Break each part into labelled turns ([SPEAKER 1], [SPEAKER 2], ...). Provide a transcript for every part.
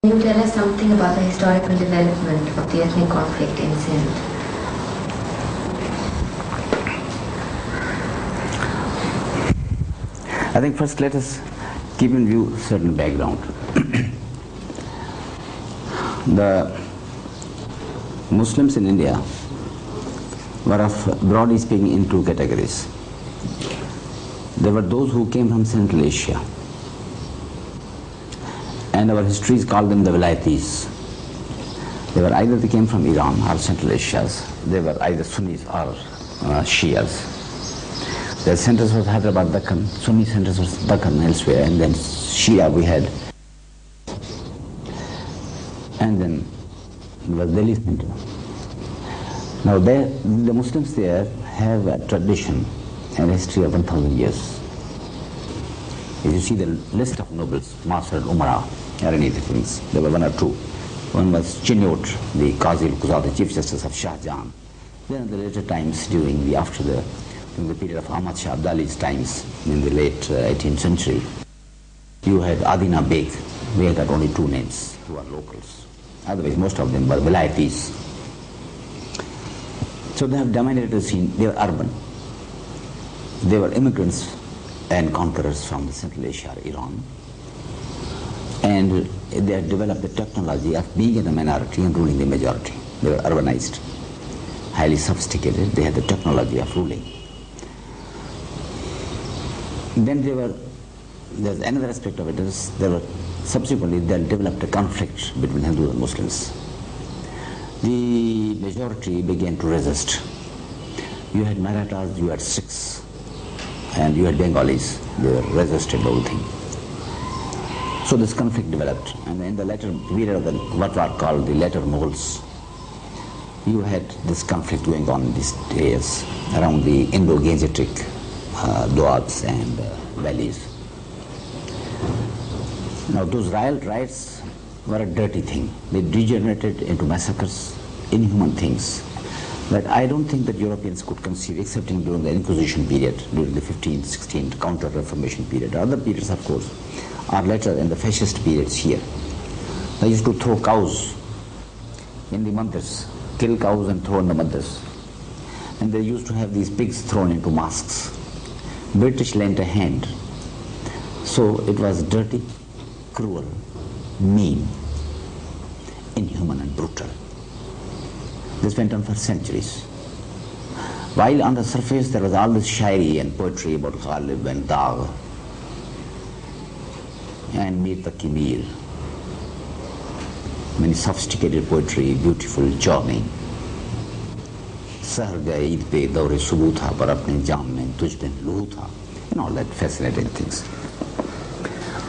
[SPEAKER 1] Can you tell us something about the historical development of the ethnic conflict in Sindh?
[SPEAKER 2] I think first let us keep in view certain background. The Muslims in India were of, broadly speaking, in two categories. There were those who came from Central Asia, and our histories call them the Vilayatis. They came from Iran or Central Asia. They were either Sunnis or Shias. Their centers was Hyderabad, Deccan, Sunni centers was Deccan elsewhere, and then Shia we had. And then there was Delhi center. Now the Muslims there have a tradition and history of 1,000 years. If you see the list of nobles, Master and Umara, or any of the things, there were one or two. One was Chinyot, the Qazi al-Quzat, the Chief Justice of Shah Jahan. Then in the later times, during the period of Ahmad Shah Abdali's times, in the late 18th century, you had Adina Beg. We had got only two names who are locals. Otherwise, most of them were Vilayatis. So they have dominated the scene. They were urban. They were immigrants and conquerors from the Central Asia, Iran. And they had developed the technology of being in the minority and ruling the majority. They were urbanized, highly sophisticated. They had the technology of ruling. Then there's another aspect of it, subsequently they developed a conflict between Hindus and Muslims. The majority began to resist. You had Marathas, you had Sikhs, and you had Bengalis. They resisted the whole thing. So this conflict developed, and in the later period of what were called the later Mughals, you had this conflict going on in these days around the Indo-Gangetic Doabs and valleys. Now those riots were a dirty thing. They degenerated into massacres, inhuman things that I don't think that Europeans could conceive, excepting during the Inquisition period, during the 15th, 16th Counter-Reformation period. Other periods, of course, are later in the fascist periods here. They used to throw cows in the mandirs, kill cows and throw in the mandirs. And they used to have these pigs thrown into mosques. British lent a hand. So it was dirty, cruel, mean, inhuman and brutal. This went on for centuries. While on the surface there was all this shairi and poetry about Ghalib and Dagh and Mir Taki Mir, many sophisticated poetry, beautiful journey. Sahar gaye Eid pe daure subuh tha, par apne jaan mein tujh bin luhu tha, and all that fascinating things.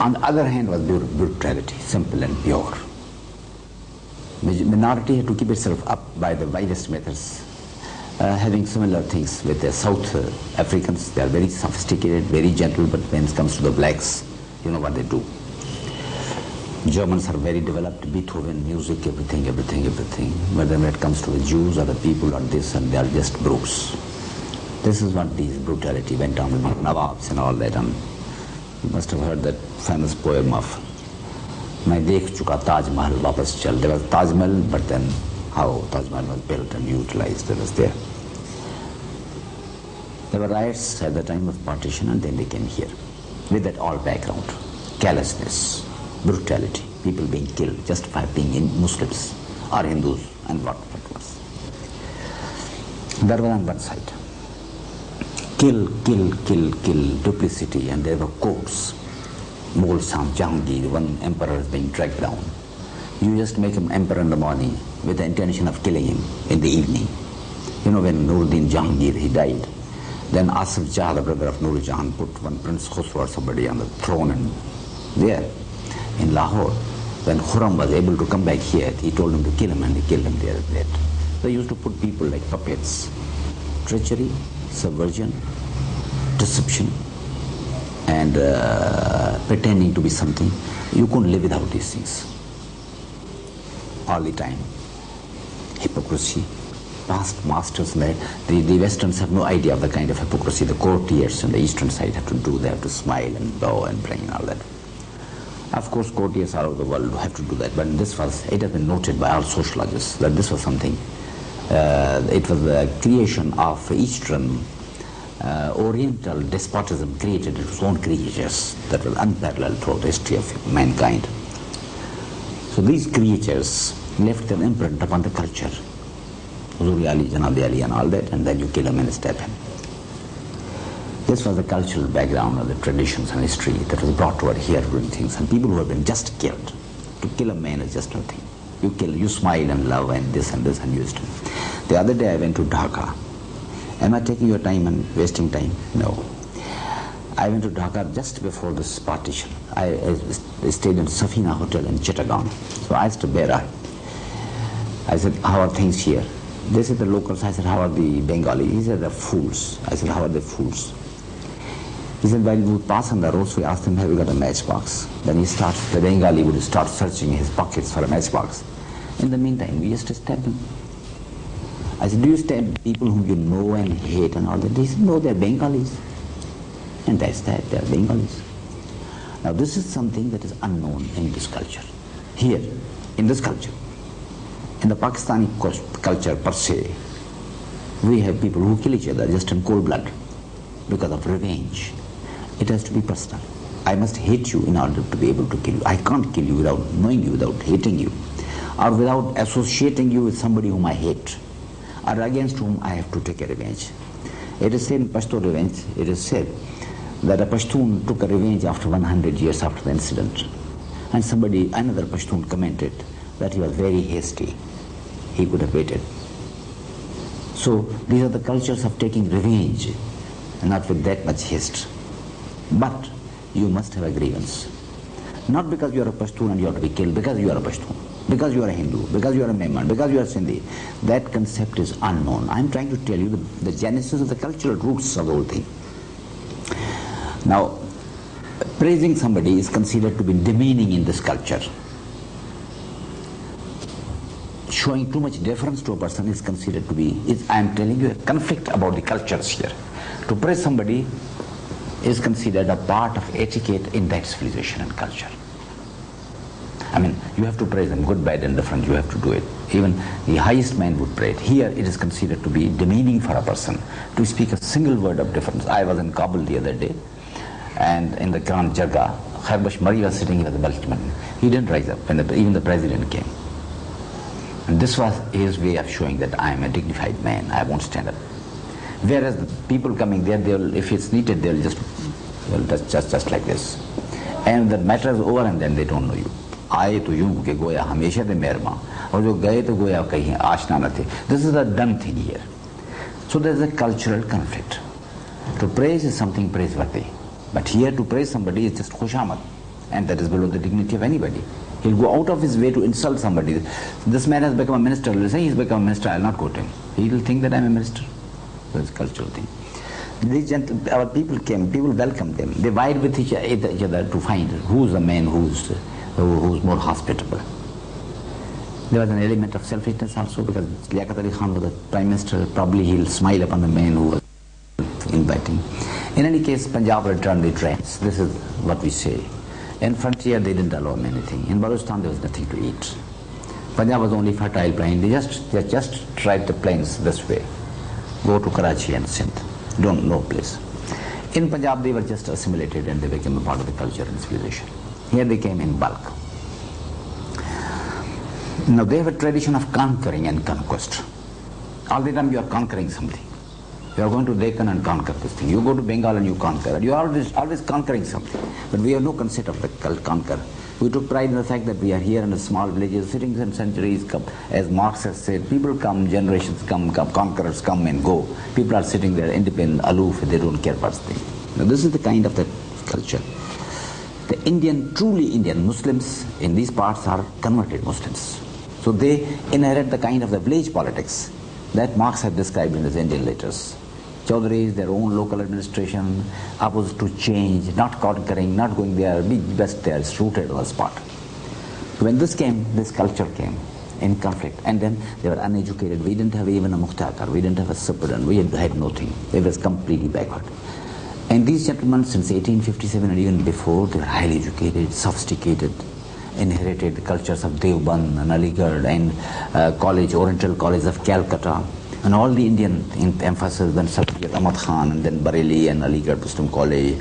[SPEAKER 2] On the other hand was brutality, simple and pure. Minority had to keep itself up by the widest methods, having similar things with the South Africans. They are very sophisticated, very gentle, but when it comes to the blacks, you know what they do. Germans are very developed, Beethoven, music, everything. But then when it comes to the Jews or the people or this, and they are just brutes. This is what this brutality went on with Nawabs and all that. And you must have heard that famous poem of "Main dekh chuka Taj Mahal wapas chal." There was Taj Mahal, but then how Taj Mahal was built and utilized, it was there. There were riots at the time of partition, and then they came here with that all background, callousness, brutality, people being killed just by being Muslims or Hindus, and what was. That was on one side. Kill, duplicity, and there were courts. Mughal Shah Jahangir, one emperor is being dragged down. You just make him emperor in the morning with the intention of killing him in the evening. You know, when Nuruddin Jahangir, he died, then Asif Jah, the brother of Nur Jahan, put one Prince Khusro or somebody on the throne, and there in Lahore, when Khurram was able to come back here, he told him to kill him, and he killed him there at that. They used to put people like puppets. Treachery, subversion, deception, and pretending to be something. You couldn't live without these things. All the time. Hypocrisy. Past masters, the Westerns have no idea of the kind of hypocrisy the courtiers on the eastern side have to do. They have to smile and bow and bring and all that. Of course, courtiers all over the world have to do that, but it has been noted by all sociologists that this was something, it was the creation of Eastern Oriental despotism created its own creatures that was unparalleled throughout the history of mankind. So these creatures left their imprint upon the culture, Huzuri Ali, Janabi Ali and all that, and then you kill him and stab him. This was the cultural background of the traditions and history that was brought over here doing things, and people who have been just killed. To kill a man is just nothing. You kill, you smile and love and this and used to. The other day I went to Dhaka. Am I taking your time and wasting time? No. I went to Dhaka just before this partition. I stayed in Safina Hotel in Chittagong. So I asked Bera, I said, how are things here? They said the locals. I said, how are the Bengali? He said, they're fools. I said, how are they fools? He said, while we would pass on the roads, we asked him, have you got a matchbox? Then the Bengali would start searching his pockets for a matchbox. In the meantime, we used to stab him. I said, do you stab people whom you know and hate and all that? He said, no, they're Bengalis. And that's that, they're Bengalis. Now this is something that is unknown in this culture. Here, in this culture. In the Pakistani culture per se, we have people who kill each other just in cold blood because of revenge. It has to be personal. I must hate you in order to be able to kill you. I can't kill you without knowing you, without hating you, or without associating you with somebody whom I hate, or against whom I have to take a revenge. It is said in Pashto revenge, it is said that a Pashtun took a revenge after 100 years after the incident. And another Pashtun commented that he was very hasty. He could have waited. So these are the cultures of taking revenge, and not with that much haste. But you must have a grievance. Not because you are a Pashtun and you have to be killed, because you are a Pashtun, because you are a Hindu, because you are a Memon, because you are Sindhi. That concept is unknown. I am trying to tell you the genesis of the cultural roots of the whole thing. Now, praising somebody is considered to be demeaning in this culture. Showing too much deference to a person is considered to be, I am telling you a conflict about the cultures here. To praise somebody is considered a part of etiquette in that civilization and culture. I mean, you have to praise them, good, bad, and different, you have to do it. Even the highest man would praise. Here it is considered to be demeaning for a person to speak a single word of difference. I was in Kabul the other day, and in the Grand Jargah, Kharbash Mari was sitting with the Balkman. He didn't rise up when even the president came. And this was his way of showing that I am a dignified man, I won't stand up. Whereas the people coming there, if it's needed, they'll just like this. And the matter is over and then they don't know you. आए तो यूं के गोया हमेशा दे मेहरमा और जो गए तो गोया कहीं आशना न थे. This is a done thing here. So there is a cultural conflict. To praise is something praiseworthy, but here to praise somebody is just khushamad, and that is below the dignity of anybody. He'll go out of his way to insult somebody. This man has become a minister. He'll say he's become a minister. I'll not quote him. He'll think that I'm a minister. That's a cultural thing. Our people came. People welcomed them. They vied with each other to find who's the man who's more hospitable. There was an element of selfishness also, because Liaquat Ali Khan was the prime minister. Probably he'll smile upon the man who was inviting. In any case, Punjab returned the trains. This is what we say. In frontier, they didn't allow them anything. In Balochistan, there was nothing to eat. Punjab was only fertile plain. They just tried the plains this way. Go to Karachi and Sindh. No place. In Punjab, they were just assimilated and they became a part of the culture and civilization. Here they came in bulk. Now they have a tradition of conquering and conquest. All the time you are conquering something. You are going to Deccan and conquer this thing. You go to Bengal and you conquer. You are always conquering something. But we have no concept of the conquer. We took pride in the fact that we are here in a small villages, sitting in centuries, as Marx has said, people come, generations come, conquerors come and go. People are sitting there independent, aloof, they don't care about things. Now this is the kind of the culture. The truly Indian Muslims in these parts are converted Muslims. So they inherit the kind of the village politics that Marx had described in his Indian letters. Chaudhurys, their own local administration, opposed to change, not conquering, not going there, be best there, it's rooted on the spot. When this culture came in conflict, and then they were uneducated. We didn't have even a muhtakar, we didn't have a superdon, we had nothing. It was completely backward. And these gentlemen, since 1857 and even before, they were highly educated, sophisticated, inherited the cultures of Deoband and Aligarh and Oriental College of Calcutta, and all the Indian emphasis, then Sayyid Ahmad Khan, and then Bareilly and Aligarh Muslim College,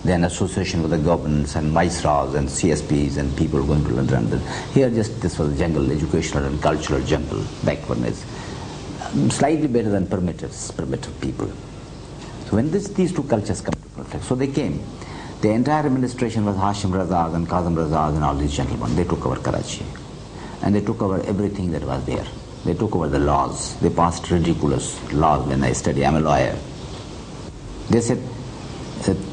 [SPEAKER 2] then association with the governments and viceroys and CSPs and people going to London. Here just this was a jungle, educational and cultural jungle, backwardness, slightly better than primitive people. So when these two cultures come to conflict, so they came. The entire administration was Hashim Razak and Kazim Razak and all these gentlemen. They took over Karachi. And they took over everything that was there. They took over the laws. They passed ridiculous laws when I study. I'm a lawyer. They said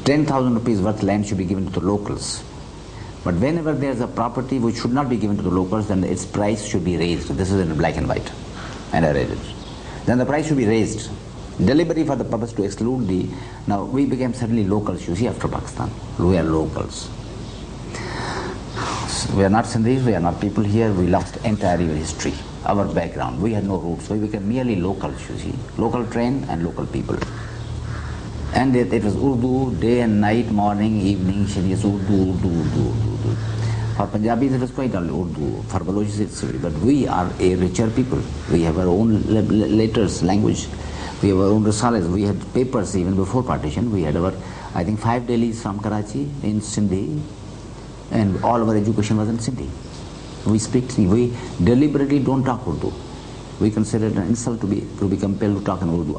[SPEAKER 2] 10,000 rupees worth land should be given to the locals. But whenever there's a property which should not be given to the locals, then its price should be raised. This is in black and white. And I read it. Then the price should be raised. Deliberately for the purpose to exclude the... Now, we became suddenly locals, you see, after Pakistan. We are locals. We are not Sindhis, we are not people here, we lost entire history, our background. We had no roots, we became merely locals, you see. Local train and local people. And it was Urdu, day and night, morning, evening, Shadias, Urdu. For Punjabis it was quite only Urdu, for Balochis it's... But we are a richer people. We have our own letters, language. We have our own risalas. We had papers even before partition. We had our, I think, 5 dailies from Karachi in Sindhi, and all our education was in Sindhi. We speak Sindhi. We deliberately don't talk Urdu. We consider it an insult to be compelled to talk in Urdu.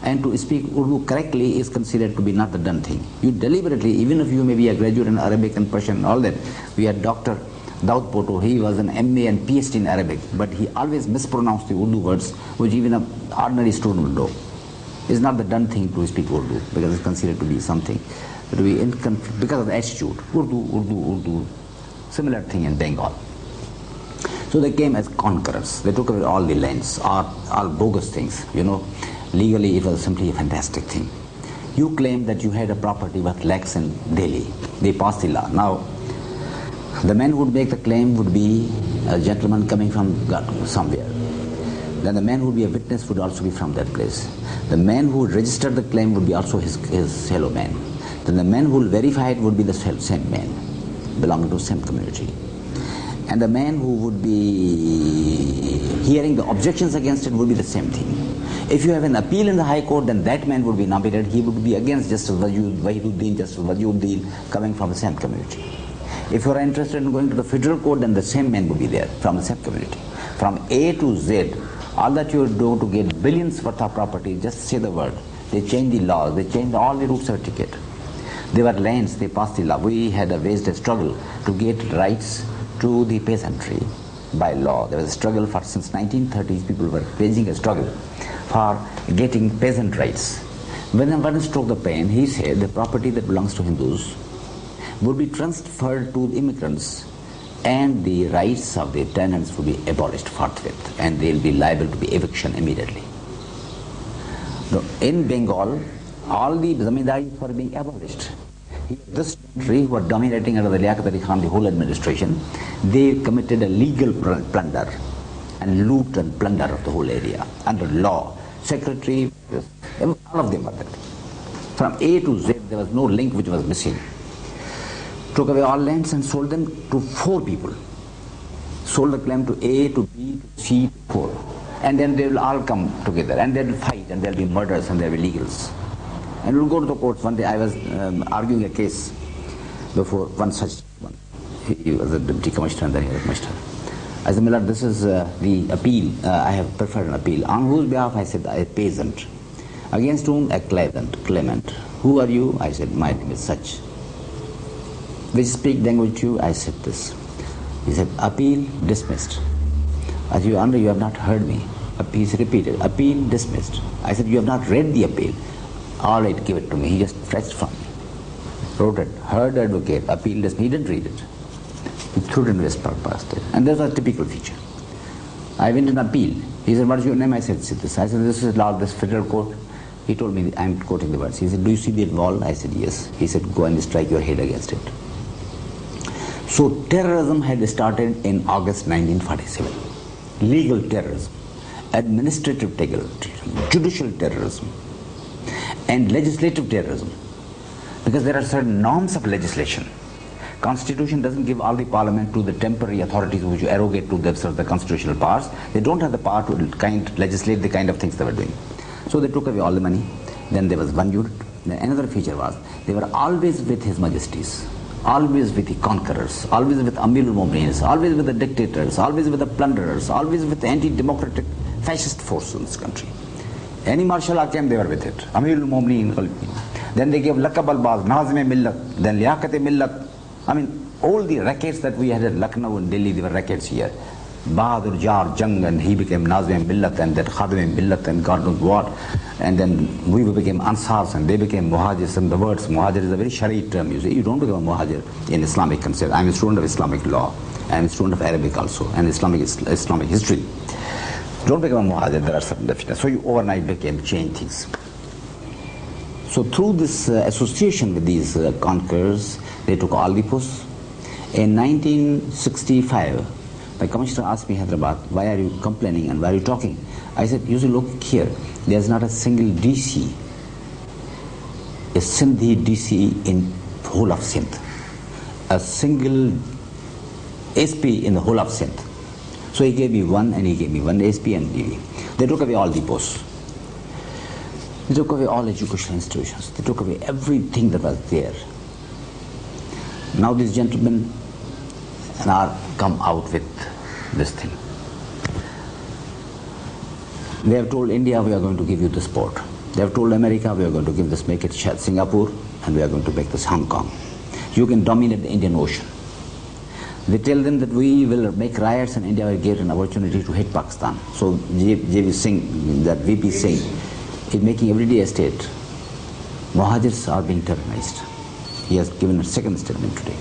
[SPEAKER 2] And to speak Urdu correctly is considered to be not the done thing. You deliberately, even if you may be a graduate in Arabic and Persian and all that, we had Dr. Daud Poto, he was an MA and PhD in Arabic, but he always mispronounced the Urdu words, which even an ordinary student would know. It's not the done thing to speak Urdu, because it's considered to be something that we because of the attitude. Urdu. Similar thing in Bengal. So they came as conquerors. They took away all the lands, all bogus things. You know, legally it was simply a fantastic thing. You claim that you had a property worth lakhs in Delhi. They passed the law. Now, the man who would make the claim would be a gentleman coming from somewhere. Then the man who would be a witness would also be from that place. The man who would register the claim would be also his fellow man. Then the man who will verify it would be the same man, belonging to the same community. And the man who would be hearing the objections against it would be the same thing. If you have an appeal in the High Court, then that man would be nominated. He would be against Justice Wahiduddin, Justice Wajiuddin, coming from the same community. If you are interested in going to the Federal Court, then the same man would be there from the same community. From A to Z, all that you do to get billions worth of property, just say the word. They changed the laws, they changed all the routes of ticket. They were lands, they passed the law. We had waged a struggle to get rights to the peasantry by law. There was a struggle for, since 1930s, people were waging a struggle for getting peasant rights. When one struck the pen, he said the property that belongs to Hindus would be transferred to immigrants, and the rights of the tenants would be abolished forthwith, and they'll be liable to be eviction immediately. Now, in Bengal, all the zamindaris were being abolished. This country, who were dominating under the Liaquat Ali Khan, the whole administration, they committed a legal plunder and loot and plunder of the whole area under law. Secretary, all of them were there. From A to Z, there was no link which was missing. Took away all lands and sold them to 4 people. Sold the claim to A, to B, to C, to 4. And then they will all come together and they will fight, and there will be murders and there will be legals. And we will go to the courts. One day I was arguing a case before one such one. He was a deputy commissioner and then he was a commissioner. I said, Miller, this is the appeal. I have preferred an appeal. On whose behalf? I said, a peasant. Against whom? A claimant. Who are you? I said, my name is such. Which speak language to you? I said this. He said, appeal dismissed. I said, Your Honor, you have not heard me. He repeated, appeal dismissed. I said, you have not read the appeal. All right, give it to me. He just fetched from me. Wrote it, heard advocate, appeal dismissed. He didn't read it. He threw it in his past it. And that was a typical feature. I went in appeal. He said, what is your name? I said, this. I said, this is law, this federal court. He told me, I'm quoting the words. He said, do you see that wall? I said, yes. He said, go and strike your head against it. So terrorism had started in August 1947. Legal terrorism, administrative terrorism, judicial terrorism, and legislative terrorism. Because there are certain norms of legislation. Constitution doesn't give all the parliament to the temporary authorities which arrogate to themselves the constitutional powers. They don't have the power to legislate the kind of things they were doing. So they took away all the money. Then there was one unit. Then another feature was they were always with His Majesties, always with the conquerors, always with Amirul Mu'mineen, always with the dictators, always with the plunderers, always with the anti-democratic fascist force in this country. Any martial art came, they were with it. Amirul Mu'mineen. Then they gave Laqab al-Baz, Nazm-e-Millat, then Liaqat-e-Millat. I mean, all the rackets that we had at Lucknow and Delhi, they were rackets here. Bahadur Jar Jung, and he became Nazm-e-Millat, and then Khadim-e-Millat, and God knows what. And then we became Ansars, and they became Muhajirs. And the words Muhajir is a very Shari term. You see, you don't become a Muhajir in Islamic concept. I'm a student of Islamic law. I'm a student of Arabic also, and Islamic history. Don't become a Muhajir, there are certain definitions. So you overnight change things. So through this association with these conquerors, they took all the posts. In 1965, my commissioner asked me, Hyderabad, why are you complaining and why are you talking? I said, you see, look here, there's not a single DC, a Sindhi DC in whole of Sindh, a single SP in the whole of Sindh. So he gave me one, and he gave me one SP and DV. They took away all the posts. They took away all educational institutions. They took away everything that was there. Now these gentlemen are come out with this thing. They have told India, we are going to give you this port. They have told America, we are going to give this, make it Singapore, and we are going to make this Hong Kong. You can dominate the Indian Ocean. They tell them that we will make riots and India will get an opportunity to hit Pakistan. So J.V. Singh, that VP Singh, is making everyday a state. Muhajirs are being terrorized. He has given a second statement today.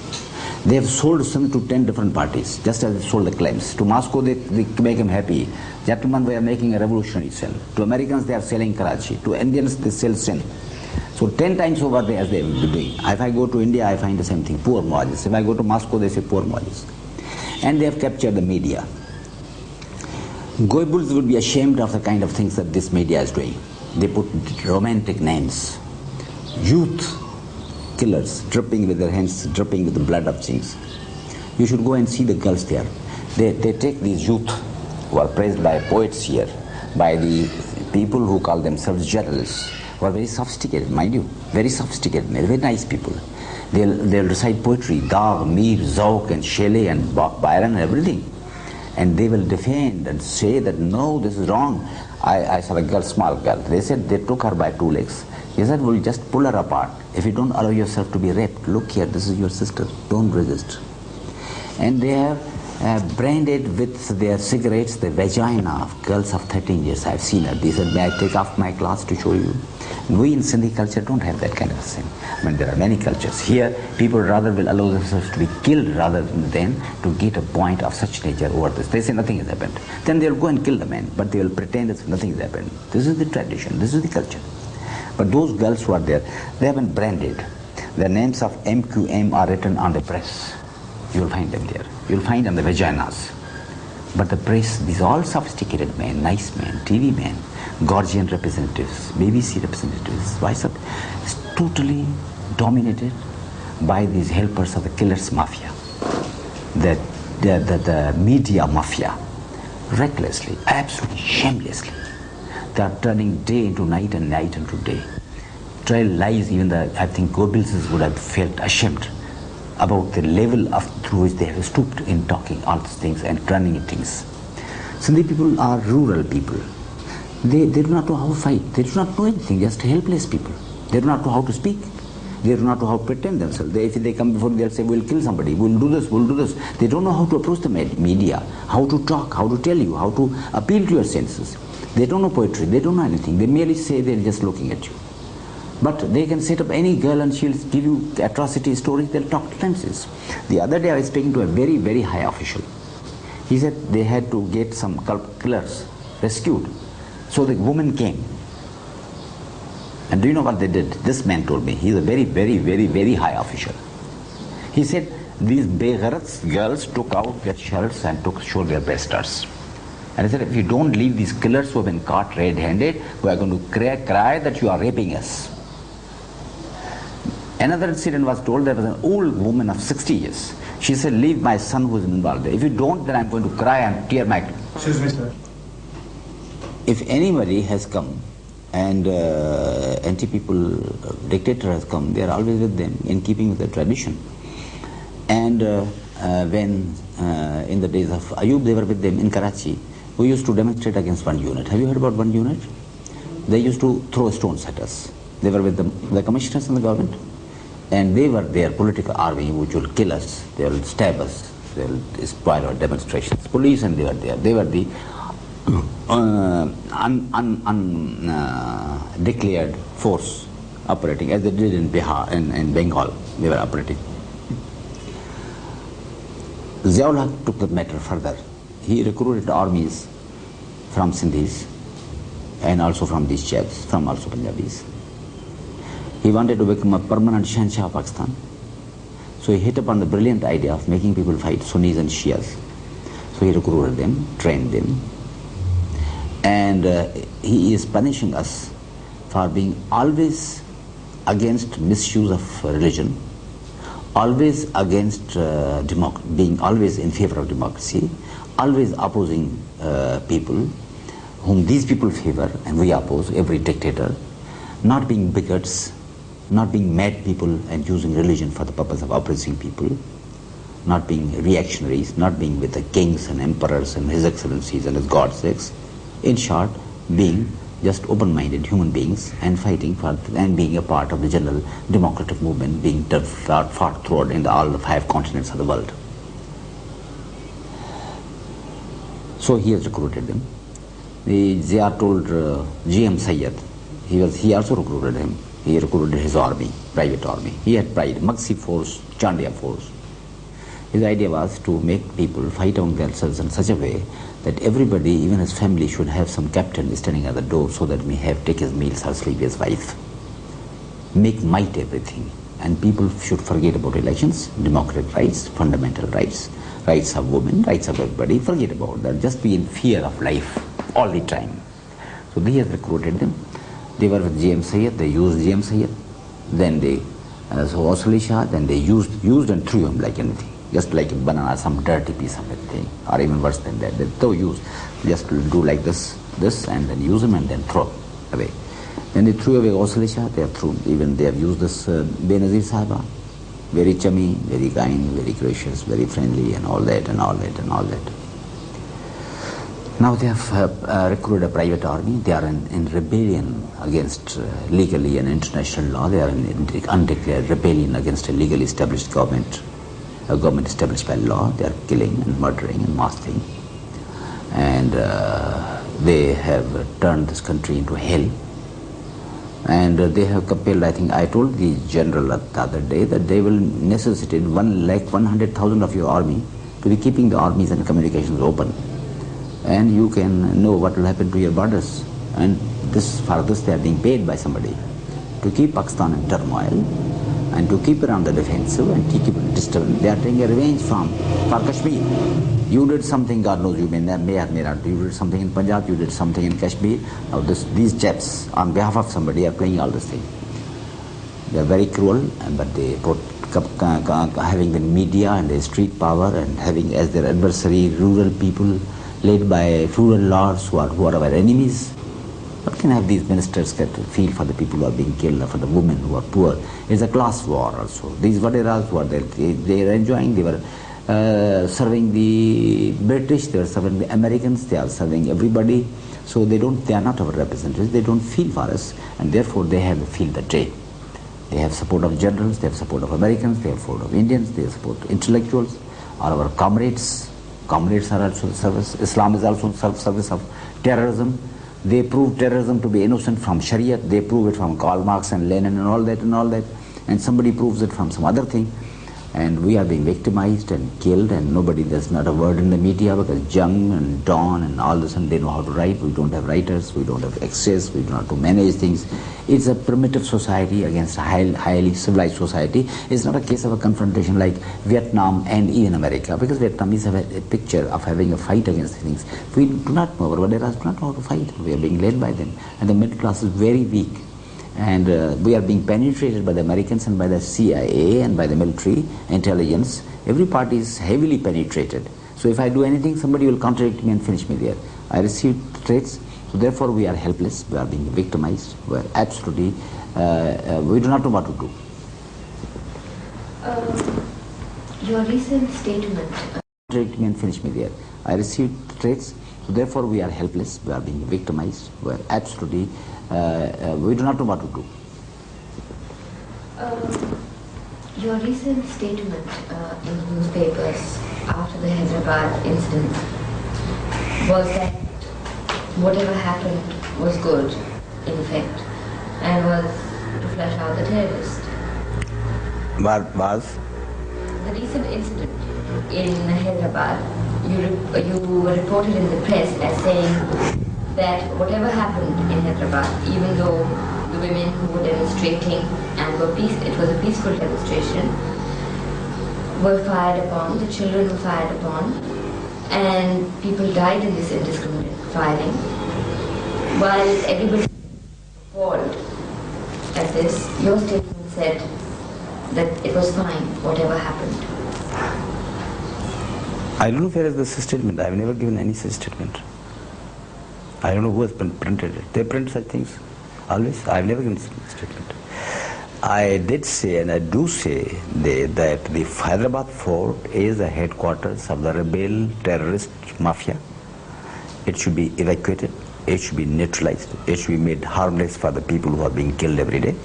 [SPEAKER 2] They have sold some to 10 different parties, just as they sold the claims. To Moscow, they make them happy. Gentlemen, we are making a revolutionary sell. To Americans, they are selling Karachi. To Indians, they sell Sindh. So 10 times over there as they will be doing. If I go to India, I find the same thing, poor Muhajirs. If I go to Moscow, they say poor Muhajirs. And they have captured the media. Goebbels would be ashamed of the kind of things that this media is doing. They put romantic names. Youth killers, dripping with their hands, dripping with the blood of kings. You should go and see the girls there. They take these youth who are praised by poets here, by the people who call themselves journalists, who are very sophisticated, mind you, very sophisticated, very nice people. They'll recite poetry, Dagh, Mir, Zauk, and Shelley, and Byron, and everything. And they will defend and say that, no, this is wrong. I saw a girl, small girl. They said they took her by 2 legs. He said, we'll just pull her apart. If you don't allow yourself to be raped, look here, this is your sister, don't resist. And they have branded with their cigarettes the vagina of girls of 13 years. I've seen her. They said, may I take off my clothes to show you? And we in Sindhi culture don't have that kind of thing. I mean, there are many cultures. Here, people rather will allow themselves to be killed rather than to get a point of such nature over this. They say nothing has happened. Then they'll go and kill the man, but they will pretend that nothing has happened. This is the tradition, this is the culture. But those girls who are there, they have been branded. Their names of MQM are written on the breasts. You'll find them there. You'll find on the vaginas. But the press, these all sophisticated men, nice men, TV men, Gorgian representatives, BBC representatives, vice versa, is totally dominated by these helpers of the killers mafia, the media mafia, recklessly, absolutely shamelessly. They are turning day into night and night into day. Trial lies, even I think Goebbels would have felt ashamed about the level through which they have stooped in talking all these things and turning things. Sindhi people are rural people. They do not know how to fight. They do not know anything, just helpless people. They do not know how to speak. They do not know how to pretend themselves. If they come before, they'll say, we'll kill somebody, we'll do this, we'll do this. They don't know how to approach the media, how to talk, how to tell you, how to appeal to your senses. They don't know poetry, they don't know anything. They merely say they're just looking at you. But they can set up any girl and she'll give you atrocity stories, they'll talk nonsense. The other day I was speaking to a very, very high official. He said they had to get some killers rescued. So the woman came. And do you know what they did? This man told me. He's a very, very, very, very high official. He said these begharats girls took out their shirts and showed their breasts. And I said, if you don't leave these killers who have been caught red-handed, we are going to cry that you are raping us. Another incident was told, there was an old woman of 60 years. She said, leave my son who is involved there. If you don't, then I'm going to cry and tear my...
[SPEAKER 3] Excuse me, sir.
[SPEAKER 2] If anybody has come and anti-people dictator has come, they are always with them in keeping with the tradition. And when in the days of Ayub, they were with them in Karachi, we used to demonstrate against one unit. Have you heard about one unit? They used to throw stones at us. They were with the commissioners in the government, and they were their political army which will kill us, they will stab us, they will spoil our demonstrations. Police, and they were there. They were the declared force operating, as they did in Bihar, in Bengal, they were operating. Ziaul Haq took the matter further. He recruited armies from Sindhis and also from these chaps, from also Punjabis. He wanted to become a permanent Shahnshah of Pakistan. So he hit upon the brilliant idea of making people fight Sunnis and Shias. So he recruited them, trained them, and he is punishing us for being always against misuse of religion, always against being always in favor of democracy, always opposing people whom these people favor and we oppose, every dictator, not being bigots, not being mad people and using religion for the purpose of oppressing people, not being reactionaries, not being with the kings and emperors and his excellencies and his godsakes. In short, being just open-minded human beings and fighting for and being a part of the general democratic movement being fought throughout in all the 5 continents of the world. So he has recruited them. The Zia told G.M. Sayyid, he also recruited him. He recruited his army, private army. He had pride, Maxi force, Chandiya force. His idea was to make people fight among themselves in such a way that everybody, even his family, should have some captain standing at the door so that he may take his meals or sleep with his wife. Make might everything. And people should forget about elections, democratic rights, fundamental rights, rights of women, rights of everybody. Forget about that. Just be in fear of life all the time. So he has recruited them. They were with G.M. Sayyid, they used G.M. Sayyid. Then they, so Rasool Shah, then they used and threw him like anything. Just like a banana, some dirty piece of a thing, or even worse than that. They throw use, just do like this, and then use him and then throw away. Then they threw away Rasool Shah, they have thrown, even they have used this Benazir Sahaba, very chummy, very kind, very gracious, very friendly, and all that, and all that, and all that. Now they have recruited a private army. They are in rebellion against legally and international law. They are in undeclared rebellion against a legally established government, a government established by law. They are killing and murdering and massing. And they have turned this country into hell. And they have compelled, I think, I told the general the other day that they will necessitate 100,000 of your army to be keeping the armies and communications open. And you can know what will happen to your borders. And for this they are being paid by somebody to keep Pakistan in turmoil and to keep it on the defensive and to keep it disturbed. They are taking a revenge for Kashmir. You did something, God knows you may or may not. You did something in Punjab, you did something in Kashmir. Now these chaps on behalf of somebody are playing all this thing. They are very cruel, but they put having the media and the street power and having as their adversary rural people led by feudal lords who are our enemies. What can have these ministers get to feel for the people who are being killed or for the women who are poor? It's a class war also. These Vaderas who are there, they are enjoying, they were serving the British, they were serving the Americans, they are serving everybody. So they are not our representatives, they don't feel for us, and therefore they have to feel the day. They have support of generals, they have support of Americans, they have support of Indians, they have support of intellectuals, all our comrades. Comrades are also service. Islam is also service of terrorism. They prove terrorism to be innocent from Sharia. They prove it from Karl Marx and Lenin and all that and all that. And somebody proves it from some other thing. And we are being victimized and killed, and there's not a word in the media because Jung and Dawn and all this, and they know how to write. We don't have writers, we don't have access, we don't know how to manage things. It's a primitive society against a highly civilized society. It's not a case of a confrontation like Vietnam and even America, because Vietnamese have a picture of having a fight against things. We do not know, our Vaderas do not know how to fight. We are being led by them. And the middle class is very weak. And we are being penetrated by the Americans and by the CIA and by the military intelligence. Every party is heavily penetrated. So if I do anything, somebody will contradict me and finish me there. I received threats, so therefore we are helpless, we are being victimized, we are absolutely, we do not know what to do.
[SPEAKER 1] Your recent statement.
[SPEAKER 2] Contradict me and finish me there. I received threats, so therefore we are helpless, we are being victimized, we are absolutely, we do not know what to do.
[SPEAKER 1] Your recent statement in newspapers after the Hyderabad incident was that whatever happened was good, in effect, and was to flush out the terrorists.
[SPEAKER 2] What was?
[SPEAKER 1] The recent incident in Hyderabad, you were reported in the press as saying that whatever happened in Hyderabad, even though the women who were demonstrating and it was a peaceful demonstration, were fired upon, the children were fired upon, and people died in this indiscriminate firing. While everybody appalled at this, your statement said that it was fine, whatever happened.
[SPEAKER 2] I don't know where is this statement. I've never given any such statement. I don't know who has printed it. They print such things always. I've never given such statement. I did say, and I do say, that the Hyderabad fort is the headquarters of the rebel terrorist mafia. It should be evacuated. It should be neutralized. It should be made harmless for the people who are being killed every day.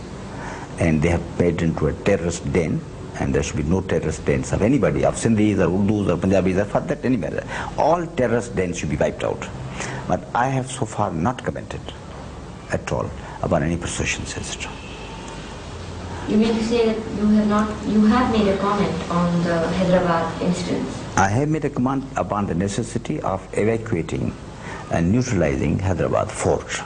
[SPEAKER 2] And they have made into a terrorist den, and there should be no terrorist dens of anybody, of Sindhis or Urdus or Punjabis or for that anywhere. All terrorist dens should be wiped out. But I have so far not commented at all about any processions, etc.
[SPEAKER 1] You mean to say that you have made a comment on the Hyderabad incidents?
[SPEAKER 2] I have made a comment upon the necessity of evacuating and neutralizing Hyderabad fort.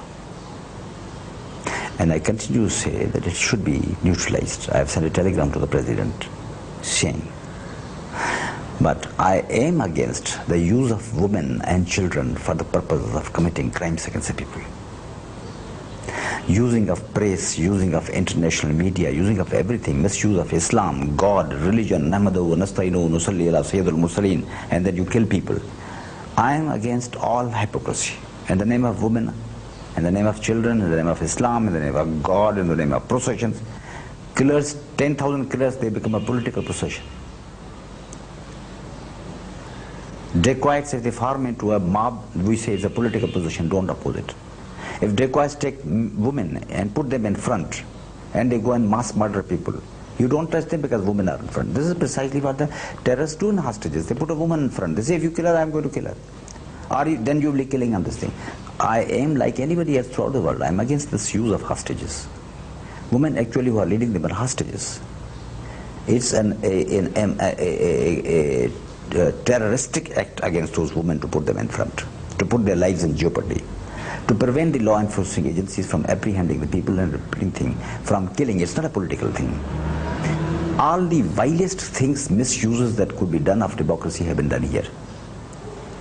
[SPEAKER 2] And I continue to say that it should be neutralized. I have sent a telegram to the President saying. But I am against the use of women and children for the purpose of committing crimes against the people. Using of press, using of international media, using of everything, misuse of Islam, God, religion, Nahmadu, Nastainu, Nusalli ala Sayyidul Mursaleen, and then you kill people. I am against all hypocrisy. In the name of women, in the name of children, in the name of Islam, in the name of God, in the name of processions. Killers, 10,000 killers, they become a political procession. Dacoits, if they form into a mob, we say it's a political position, don't oppose it. If dacoits take women and put them in front, and they go and mass murder people, you don't touch them because women are in front. This is precisely what the terrorists do in hostages. They put a woman in front. They say, if you kill her, I'm going to kill her. Or then you'll be killing on this thing. I am like anybody else throughout the world. I'm against this use of hostages. Women actually who are leading them are hostages. It's a terroristic act against those women to put them in front, to put their lives in jeopardy, to prevent the law enforcing agencies from apprehending the people and repeating thing, from killing. It's not a political thing. All the vilest things, misuses that could be done of democracy have been done here.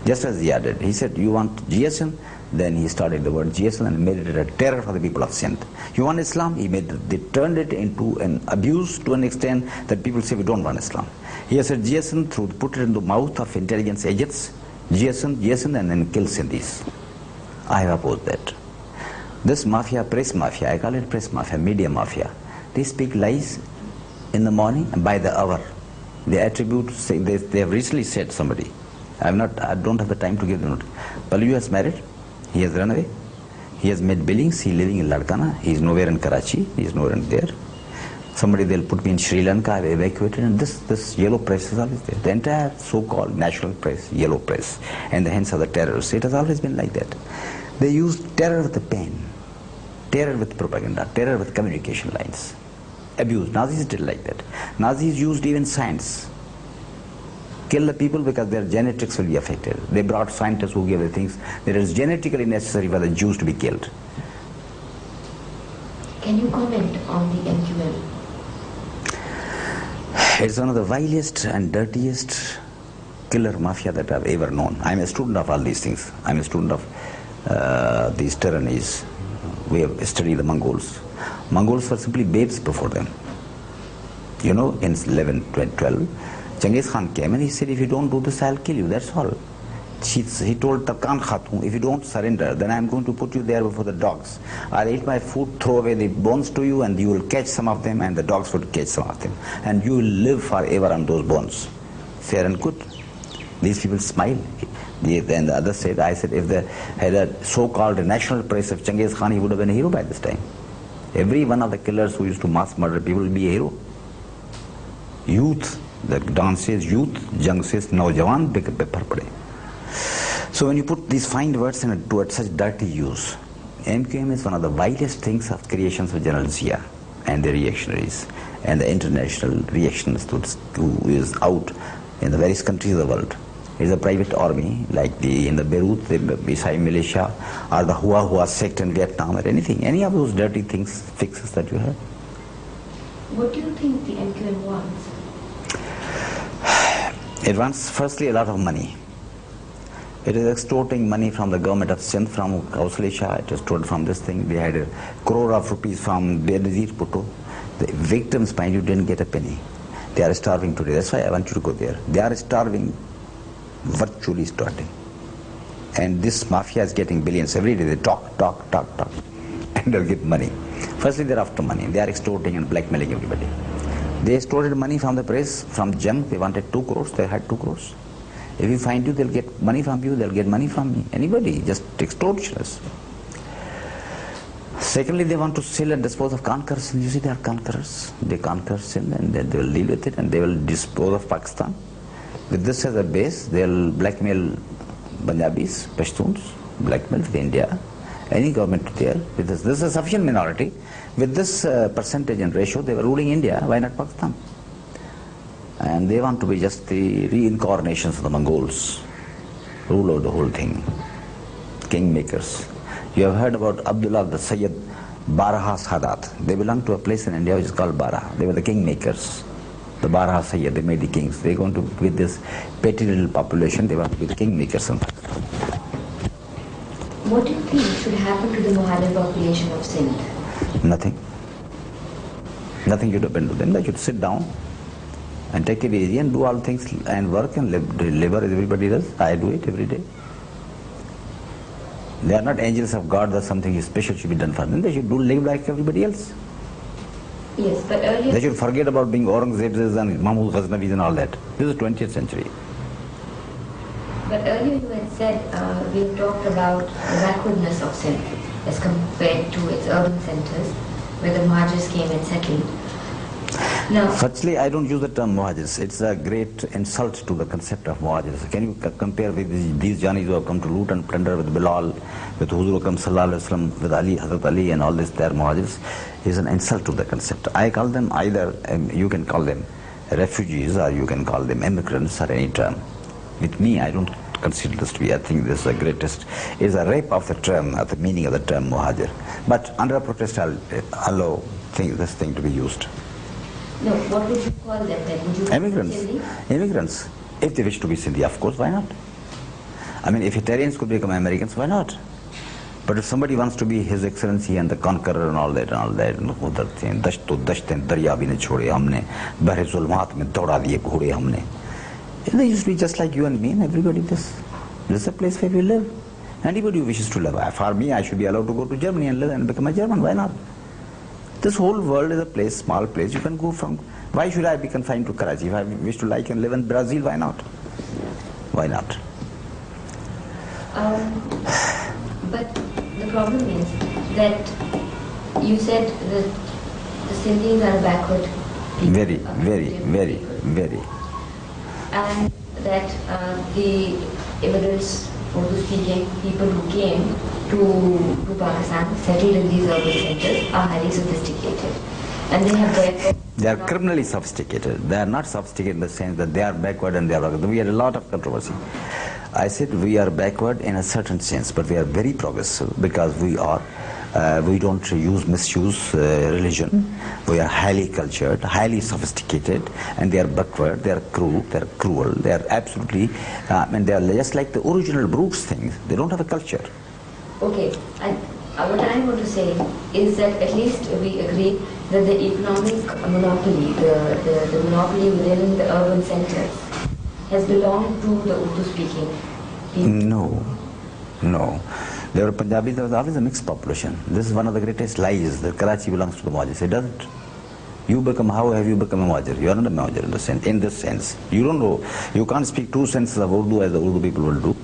[SPEAKER 2] Just as Zia did. He said, you want GSN? Then he started the word GSN and made it a terror for the people of Sindh. You want Islam? They turned it into an abuse to an extent that people say we don't want Islam. He has said GSN, put it in the mouth of intelligence agents, GSN, and then kill Sindhis. I have opposed that. This mafia, press mafia, I call it press mafia, media mafia, they speak lies in the morning and by the hour. They attribute, they have recently said somebody, I don't have the time to give them notice. Palijo has married, he has run away, he has made billings, he is living in Ladkana, he is nowhere in Karachi, he is nowhere there. Somebody, they'll put me in Sri Lanka, I've evacuated, and this yellow press is always there. The entire so-called national press, yellow press, and the hands of the terrorists, it has always been like that. They use terror with the pen, terror with propaganda, terror with communication lines. Abuse. Nazis did like that. Nazis used even science. Kill the people because their genetics will be affected. They brought scientists who gave the things that is genetically necessary for the Jews to be killed.
[SPEAKER 1] Can you comment on the MQM?
[SPEAKER 2] It's one of the vilest and dirtiest killer mafia that I've ever known. I'm a student of all these things. I'm a student of these tyrannies. We have studied the Mongols. Mongols were simply babes before them. You know, in 1112, Genghis Khan came and he said, if you don't do this, I'll kill you, that's all. He told Tarkan Khatun, if you don't surrender, then I'm going to put you there before the dogs. I'll eat my food, throw away the bones to you, and you will catch some of them, and the dogs will catch some of them. And you will live forever on those bones. Fair and good. These people smiled. Then the other said, I said, if they had a so-called national praise of Genghis Khan, he would have been a hero by this time. Every one of the killers who used to mass murder people will be a hero. Youth, the Don says youth, Jung says Naujawan, big pepper pade. So when you put these fine words to such dirty use, MQM is one of the vilest things of creations of General Zia and the reactionaries and the international reactions to is out in the various countries of the world. It is a private army like in the Beirut, the Bisai militia, or the Hua sect in Vietnam, or anything, any of those dirty things, fixes that you have.
[SPEAKER 1] What do you think the MQM wants?
[SPEAKER 2] It wants firstly a lot of money. It is extorting money from the government of Sindh, from Kausalisha, it is extorted from this thing. They had a crore of rupees from Benazir Bhutto. The victims, mind you, didn't get a penny. They are starving today. That's why I want you to go there. They are starving, virtually starving. And this mafia is getting billions every day. They talk, and they'll get money. Firstly, they're after money. They are extorting and blackmailing everybody. They extorted money from the press, from Jem. They wanted 2 crores. They had 2 crores. If you find you, they'll get money from you, they'll get money from me. Anybody, just extortioners. Secondly, they want to sell and dispose of conquerors. You see, they are conquerors. They conquer Sindh and then they will deal with it and they will dispose of Pakistan. With this as a base, they'll blackmail Punjabis, Pashtuns, blackmail India, any government there. With this is a sufficient minority. With this percentage and ratio, they were ruling India. Why not Pakistan? And they want to be just the reincarnations of the Mongols, rule over the whole thing, kingmakers. You have heard about Abdullah the Sayyid Baraha Sadat. They belong to a place in India which is called Baraha. They were the kingmakers. The Baraha Sayyid, they made the kings. They're going to, with this petty little population, they want to be the kingmakers.
[SPEAKER 1] What do you think should happen to the Mohajir population of Sindh?
[SPEAKER 2] Nothing. Nothing should happen to them. They should sit down and take it easy and do all things and work and labor as everybody does. I do it every day. They are not angels of God that something special should be done for them. They should live like everybody else.
[SPEAKER 1] Yes, but earlier...
[SPEAKER 2] They should forget about being Aurangzebs and Mahmud Ghaznavis and all that. This is the 20th century.
[SPEAKER 1] But earlier you had said, we talked about the backwardness of Sindh as compared to its urban centers where the Mohajirs came and settled. No.
[SPEAKER 2] Firstly, I don't use the term Mohajirs. It's a great insult to the concept of Mohajirs. Can you compare with these Janis who have come to loot and plunder with Bilal, with Huzur Akram Sallallahu Alaihi Wasallam, with Ali, Hazrat Ali and all this, they are Mohajirs. It's an insult to the concept. I call them either, you can call them refugees or you can call them immigrants or any term. With me, I don't consider this to be, I think this is the greatest, is a rape of the term, of the meaning of the term Mohajir. But under protest, I'll allow this thing to be used.
[SPEAKER 1] No, what would you call them then? Would you
[SPEAKER 2] Immigrants. Immigrants. If they wish to be Sindhi, of course, why not? I mean, if Italians could become Americans, why not? But if somebody wants to be His Excellency and the Conqueror and all that, उधर थे दश्त तो दश्त दरिया भी नहीं छोड़े हमने बहरे ज़ुल्मात में दौड़ा दिए घोड़े हमने. They used to be just like you and me and everybody. This is a place where we live. Anybody who wishes to live. For me, I should be allowed to go to Germany and live and become a German. Why not? This whole world is a place, small place. You can go from. Why should I be confined to Karachi? If I wish to like and live in Brazil, why not? Why not?
[SPEAKER 1] But the problem is that you said that the Sindhis are backward people.
[SPEAKER 2] Very.
[SPEAKER 1] And that the immigrants, Urdu-speaking people who came to Pakistan, settled in these urban centers, are highly sophisticated. And they have therefore...
[SPEAKER 2] They are criminally sophisticated. They are not sophisticated in the sense that they are backward and they are backward. We had a lot of controversy. I said we are backward in a certain sense, but we are very progressive because we don't misuse religion. We are highly cultured, highly sophisticated, and they are backward, they are cruel, they are absolutely, and they are just like the original brutes things. They don't have a culture.
[SPEAKER 1] Okay, what I want to say is that at least we agree that the economic monopoly, the monopoly within the urban centers has belonged to the Urdu-speaking people.
[SPEAKER 2] No, no. There were Punjabis, there was always a mixed population. This is one of the greatest lies that Karachi belongs to the Muhajir. It doesn't. How have you become a Muhajir? You are not a Muhajir in this sense. You don't know, you can't speak two senses of Urdu as the Urdu people will do.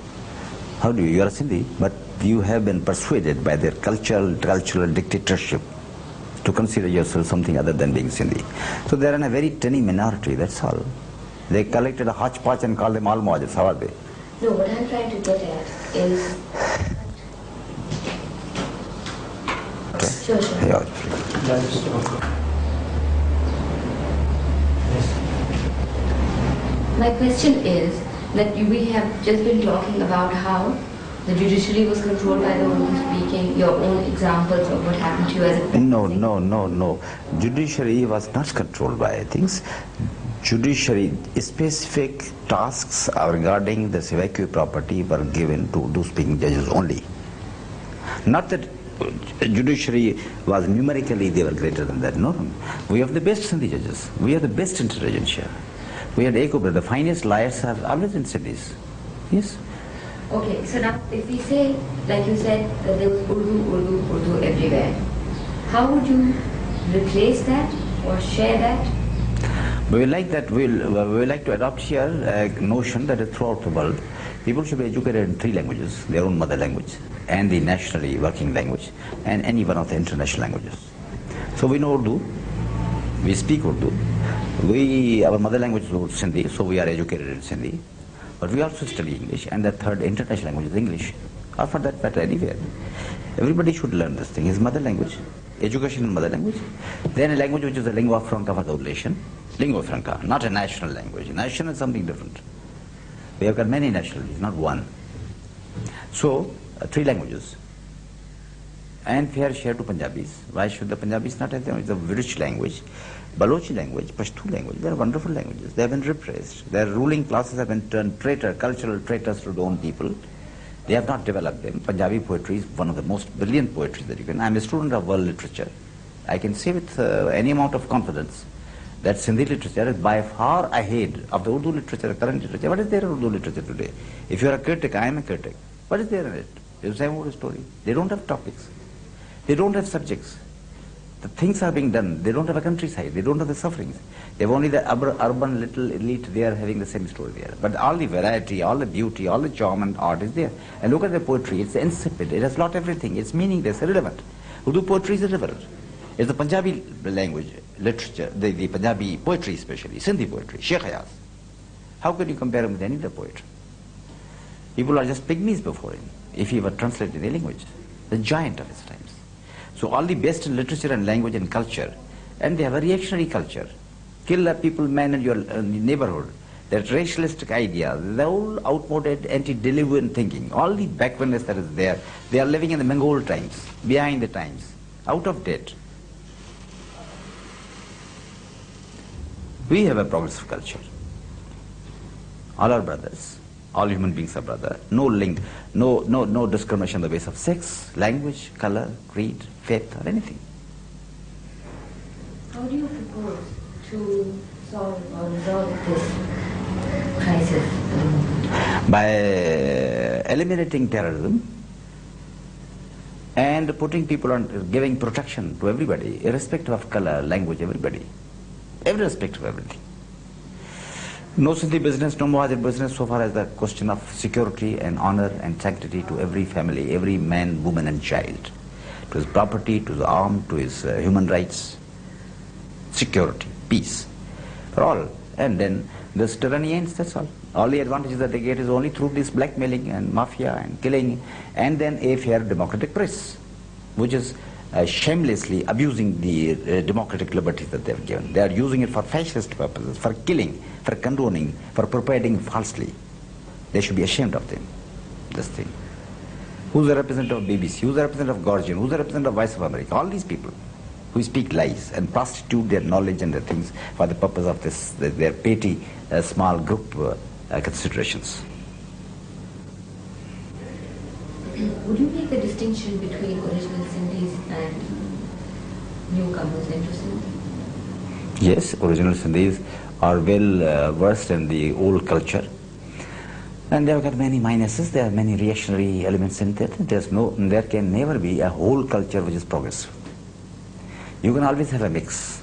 [SPEAKER 2] How do you? You are a Sindhi, but you have been persuaded by their cultural dictatorship to consider yourself something other than being Sindhi. So they are in a very tiny minority, that's all. They collected a hodgepodge and called them all Muhajirs. How are they?
[SPEAKER 1] No, what I'm trying to get at is... Sure.
[SPEAKER 2] Yeah.
[SPEAKER 1] My question is that we have just been talking about how the judiciary was controlled by the Urdu-speaking, your own examples of what happened to you as a...
[SPEAKER 2] No. Judiciary was not controlled by things. Judiciary, specific tasks regarding the evacuee property were given to Urdu-speaking judges only. Not that judiciary was numerically, they were greater than that. No. We have the best Sindhi judges. We have the best intelligentsia. We had Ekubra, the finest lawyers are always in Sindhis. Yes.
[SPEAKER 1] Okay, so now if we say, like you said, that there was Urdu everywhere, how would you replace that or share that?
[SPEAKER 2] We like that. We like to adopt here a notion that is throughout the world, people should be educated in three languages: their own mother language, and the nationally working language, and any one of the international languages. So we know Urdu, we speak Urdu, our mother language is Sindhi, so we are educated in Sindhi, but we also study English, and the third international language is English, or for that matter anywhere. Everybody should learn this thing, his mother language, education in mother language, then a language which is a lingua franca for the relation, lingua franca, not a national language. National is something different. We have got many nationalities, not one. So, three languages, and fair share to Punjabis. Why should the Punjabis not have them? It's a rich language. Balochi language, Pashto language, they are wonderful languages. They have been repressed. Their ruling classes have been turned cultural traitors to their own people. They have not developed them. Punjabi poetry is one of the most brilliant poetry that you can. I'm a student of world literature. I can say with any amount of confidence that Sindhi literature is by far ahead of the Urdu literature, current literature. What is there in Urdu literature today? If you are a critic, I am a critic. What is there in it? It's the same old story. They don't have topics. They don't have subjects. The things are being done. They don't have a countryside. They don't have the sufferings. They have only the urban little elite. They are having the same story there. But all the variety, all the beauty, all the charm and art is there. And look at the poetry. It's insipid. It has lost everything. It's meaningless, irrelevant. Urdu poetry is irrelevant. It's the Punjabi language, literature, the Punjabi poetry especially, Sindhi poetry, Sheikh Hayaz. How can you compare him with any other poet? People are just pygmies before him, if he were translated in the language. The giant of his times. So all the best in literature and language and culture, and they have a reactionary culture. Kill a people, man in your neighborhood. That racialistic idea, the old outmoded antediluvian thinking, all the backwardness that is there, they are living in the Mongol times, behind the times, out of date. We have a progressive culture. All are brothers. All human beings are brothers. No link, no discrimination on the basis of sex, language, color, creed, faith, or anything.
[SPEAKER 1] How do you propose to solve or resolve this crisis?
[SPEAKER 2] By eliminating terrorism and putting people on, giving protection to everybody, irrespective of color, language, everybody. Irrespective of everything. No Sindhi business, no Muhajir business so far as the question of security and honor and sanctity to every family, every man, woman and child. To his property, to his arm, to his human rights. Security, peace, for all. And then this tyranny ends, that's all. All the advantages that they get is only through this blackmailing and mafia and killing, and then a fair democratic press, which is shamelessly abusing the democratic liberties that they have given. They are using it for fascist purposes, for killing, for condoning, for propagating falsely. They should be ashamed of them, this thing. Who's the representative of BBC? Who's the representative of Guardian? Who's the representative of Voice of America? All these people who speak lies and prostitute their knowledge and their things for the purpose of this, their petty, small group considerations.
[SPEAKER 1] Would you make a distinction between original Sindhis and newcomers into Sindh?
[SPEAKER 2] Yes, original Sindhis are well versed in the old culture. And they have got many minuses, there are many reactionary elements in it. There can never be a whole culture which is progressive. You can always have a mix.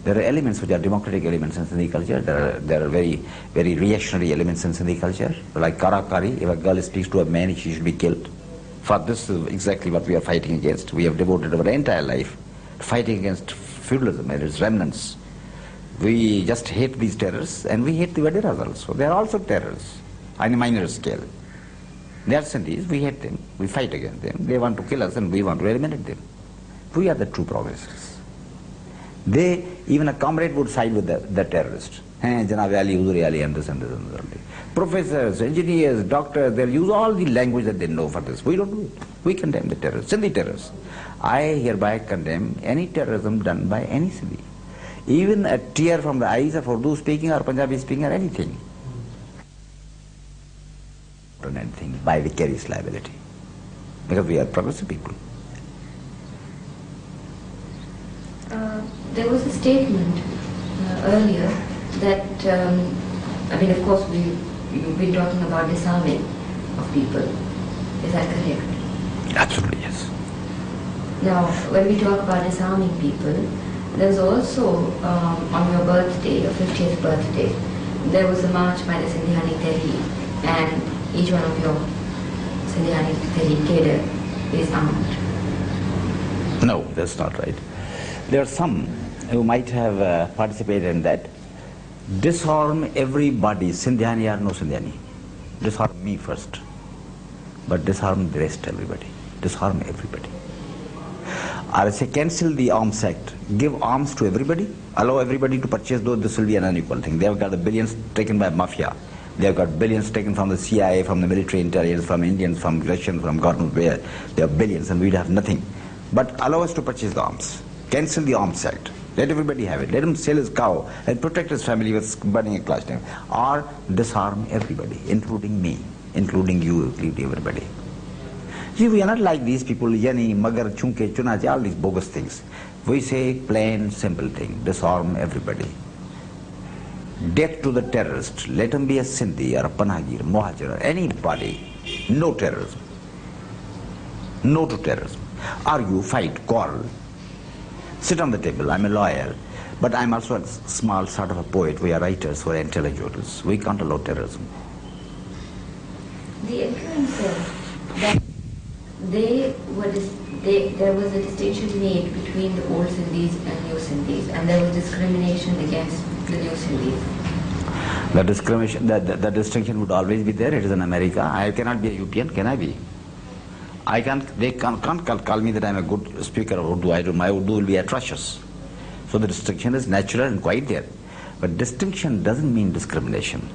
[SPEAKER 2] There are elements which are democratic elements in Sindhi culture. There are very, very reactionary elements in Sindhi culture, like karakari. If a girl speaks to a man, she should be killed. For this is exactly what we are fighting against. We have devoted our entire life fighting against feudalism and its remnants. We just hate these terrors, and we hate the Vadiras also. They are also terrors on a minor scale. They are Sindhis, we hate them, we fight against them. They want to kill us and we want to eliminate them. We are the true progressives. Even a comrade would side with the terrorist. Janab Ali, Huzuri Ali, and this and this and this. Professors, engineers, doctors, they'll use all the language that they know for this. We don't do it. We condemn the terrorists, Sindhi terrorists. I hereby condemn any terrorism done by any Sindhi. Even a tear from the eyes of Urdu speaking or Punjabi speaking or anything. Anything by vicarious liability, because we are progressive people.
[SPEAKER 1] There was a statement earlier that, of course, you've been talking about disarming of people. Is that correct?
[SPEAKER 2] Absolutely, yes.
[SPEAKER 1] Now, when we talk about disarming people, there's also, on your birthday, your 50th birthday, there was a march by the Sindhiyani Tehreek, and each one of your Sindhiyani Tehreek cadre is armed.
[SPEAKER 2] No, that's not right. There are some who might have participated in that. Disarm everybody, Sindhiyani or no Sindhiyani. Disarm me first, but disarm the rest, everybody. Disarm everybody. Or say cancel the Arms Act, give arms to everybody, allow everybody to purchase those. This will be an unequal thing. They have got the billions taken by mafia. They have got billions taken from the CIA, from the military intelligence, from Indians, from Russians, from God knows where. They have billions and we'd have nothing. But allow us to purchase the arms. Cancel the Arms Act. Let everybody have it. Let him sell his cow and protect his family with burning a class name. Or disarm everybody, including me, including you, including everybody. See, we are not like these people, yani, magar, chunke, chunache, all these bogus things. We say plain, simple thing, disarm everybody. Death to the terrorist, let him be a Sindhi or a Panagir, Mohajir, or anybody. No terrorism. No to terrorism. Argue, fight, quarrel. Sit on the table. I'm a lawyer, but I'm also a small sort of a poet. We are writers, we are intellectuals. We can't allow terrorism.
[SPEAKER 1] The influence that there was a distinction made between the old Sindhis and new Sindhis, and there was discrimination against the new Sindhis.
[SPEAKER 2] The discrimination, the distinction would always be there. It is in America. I cannot be a European, can I be? They can't call me that I'm a good speaker of Urdu. My Urdu will be atrocious. So the distinction is natural and quite there. But distinction doesn't mean discrimination.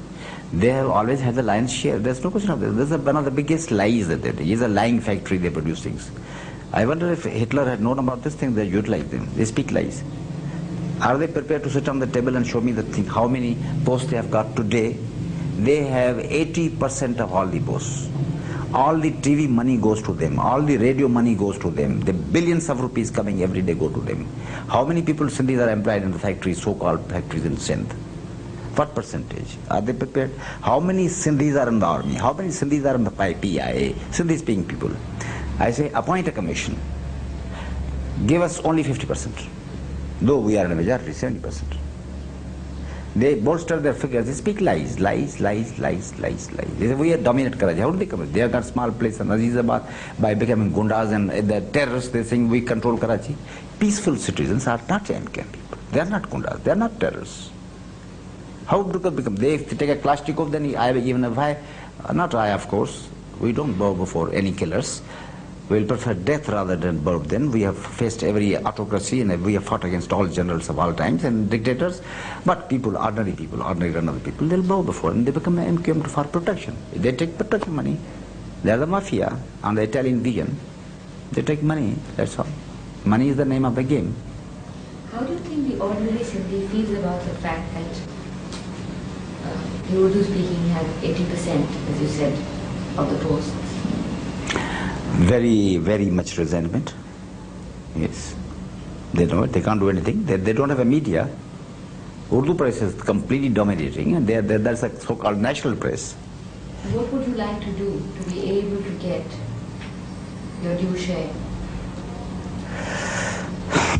[SPEAKER 2] They have always had the lion's share. There's no question of this. This is one of the biggest lies that they do. It's a lying factory, they produce things. I wonder if Hitler had known about this thing, they utilize them. They speak lies. Are they prepared to sit on the table and show me the thing, how many posts they have got today? They have 80% of all the posts. All the TV money goes to them. All the radio money goes to them. The billions of rupees coming every day go to them. How many people Sindhis are employed in the factories, so-called factories in Sindh? What percentage? Are they prepared? How many Sindhis are in the army? How many Sindhis are in the PIA? Sindhi speaking people. I say, appoint a commission. Give us only 50%. Though we are in a majority, 70%. They bolster their figures. They speak lies, lies, lies, lies, lies, lies. They say, we are dominant Karachi. How do they come? They have got small place in Azizabad by becoming gundas and the terrorists. They think we control Karachi. Peaceful citizens are not Jamaican people. They are not gundas. They are not terrorists. How do they become? They take a Kalashnikov, then even if not I, of course. We don't bow before any killers. We will prefer death rather than birth. Then we have faced every autocracy and we have fought against all generals of all times and dictators. But people, ordinary run of the people, they'll bow before and they become MQM for protection. They take protection money. They are the mafia on the Italian vision. They take money, that's all. Money is the name of the game.
[SPEAKER 1] How do you think the ordinary Sindhi feels about the fact that the Urdu speaking have 80%, as you said, of the posts?
[SPEAKER 2] very much resentment. Yes. They know it, they can't do anything. They don't have a media. Urdu press is completely dominating, and that's a so-called national press.
[SPEAKER 1] What would you like to do to be able to get your due share?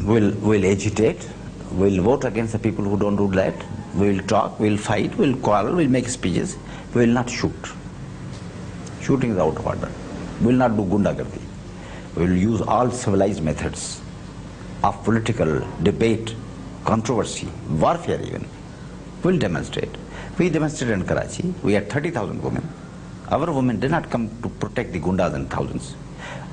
[SPEAKER 2] We'll agitate, we'll vote against the people who don't do that, we'll talk, we'll fight, we'll quarrel, we'll make speeches, we'll not shoot. Shooting is out of order. We'll not do gundagardi. We'll use all civilized methods of political debate, controversy, warfare even. We'll demonstrate. We demonstrated in Karachi. We had 30,000 women. Our women did not come to protect the gundas in thousands.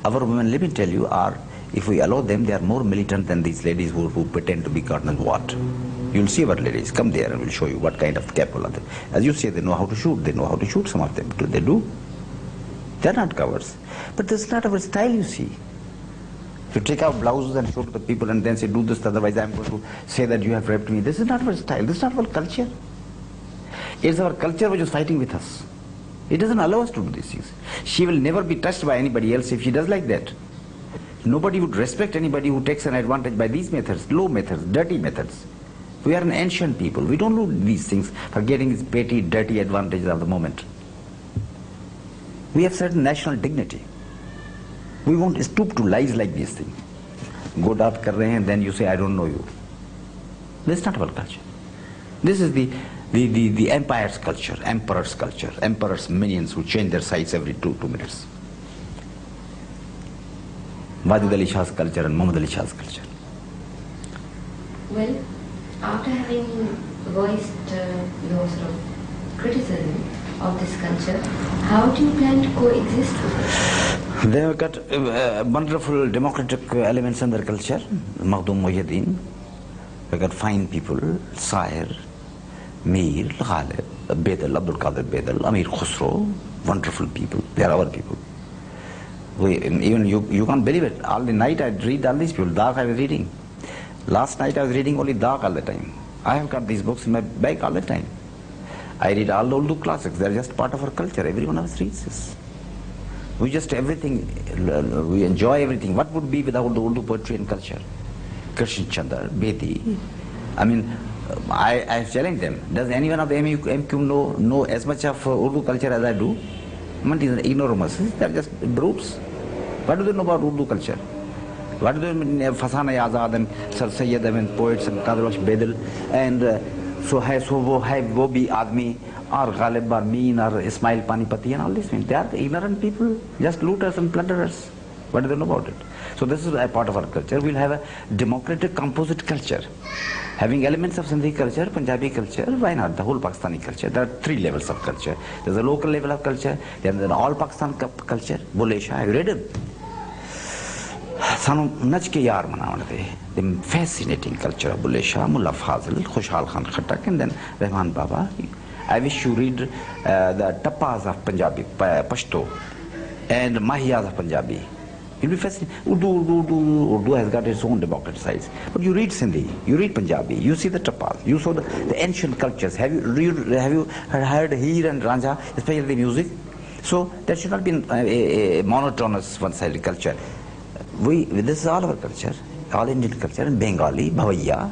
[SPEAKER 2] Our women, let me tell you, are, if we allow them, they are more militant than these ladies who pretend to be God knows what. You'll see our ladies. Come there and we'll show you what kind of capable are they. As you say, they know how to shoot. They know how to shoot, some of them. They do. They're not cowards. But this is not our style, you see. To take out blouses and show to the people and then say, do this, otherwise I'm going to say that you have raped me. This is not our style. This is not our culture. It's our culture which is fighting with us. It doesn't allow us to do these things. She will never be touched by anybody else if she does like that. Nobody would respect anybody who takes an advantage by these methods, low methods, dirty methods. We are an ancient people. We don't do these things for getting these petty, dirty advantages of the moment. We have certain national dignity. We won't stoop to lies like these things. Go out kar rahe hain, and then you say, I don't know you. This is not our culture. This is the empire's culture, emperor's minions who change their sides every two minutes. Wajid Ali Shah's culture and Muhammad Ali Shah's culture.
[SPEAKER 1] Well, after having voiced your sort of criticism of this culture, how do you plan to coexist with it?
[SPEAKER 2] They have got wonderful democratic elements in their culture. Makhdoom Muhyiddin, they got fine people, Sair, Mir, Ghalib, Bedal, Abdul Qadir Bedal, Amir Khusro, wonderful people. They are our people. Even you can't believe it. All the night I read all these people. Dark I was reading. Last night I was reading only Dark all the time. I have got these books in my bag all the time. I read all the Urdu classics. They're just part of our culture. Every one of us reads this. We just everything, we enjoy everything. What would be without the Urdu poetry and culture? Krishan Chandra, Bedi. I mean, I challenge them. Does anyone of the MQ know as much of Urdu culture as I do? Ignoramuses. They're just brutes. What do they know about Urdu culture? What do they mean? Fasana Azad and Sir Sayyid and poets and Qadr Bedal and so wo bhi admi or Ghalib or Meen or Ismail Panipati and all these things. They are the ignorant people, just looters and plunderers. What do they know about it? So this is a part of our culture. We'll have a democratic composite culture. Having elements of Sindhi culture, Punjabi culture, why not? The whole Pakistani culture. There are three levels of culture. There's a local level of culture, then there's an all Pakistan culture. Bulle Shah, have you read it? Sanu Nach ke yaar manaavante. The fascinating culture of Bulle Shah, Mullah Fazil, Khushhal Khan Khattak, and then Rahman Baba. I wish you read the Tappas of Punjabi, Pashto, and Mahiyas of Punjabi. You'll be fascinated. Urdu has got its own democratic sides. But you read Sindhi, you read Punjabi, you see the Tappas, you saw the ancient cultures. Have you heard Heer and Ranjha, especially the music? So that should not be a monotonous one-sided culture. This is all our culture, all Indian culture, and Bengali, Bhavaiya.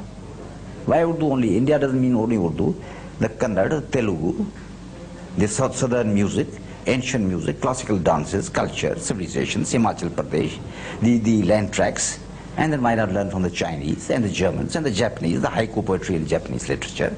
[SPEAKER 2] Why Urdu only? India doesn't mean only Urdu. The Kannada, the Telugu, the southern music, ancient music, classical dances, culture, civilizations, Himachal Pradesh, the land tracks, and then why not learn from the Chinese and the Germans and the Japanese, the haiku poetry in Japanese literature.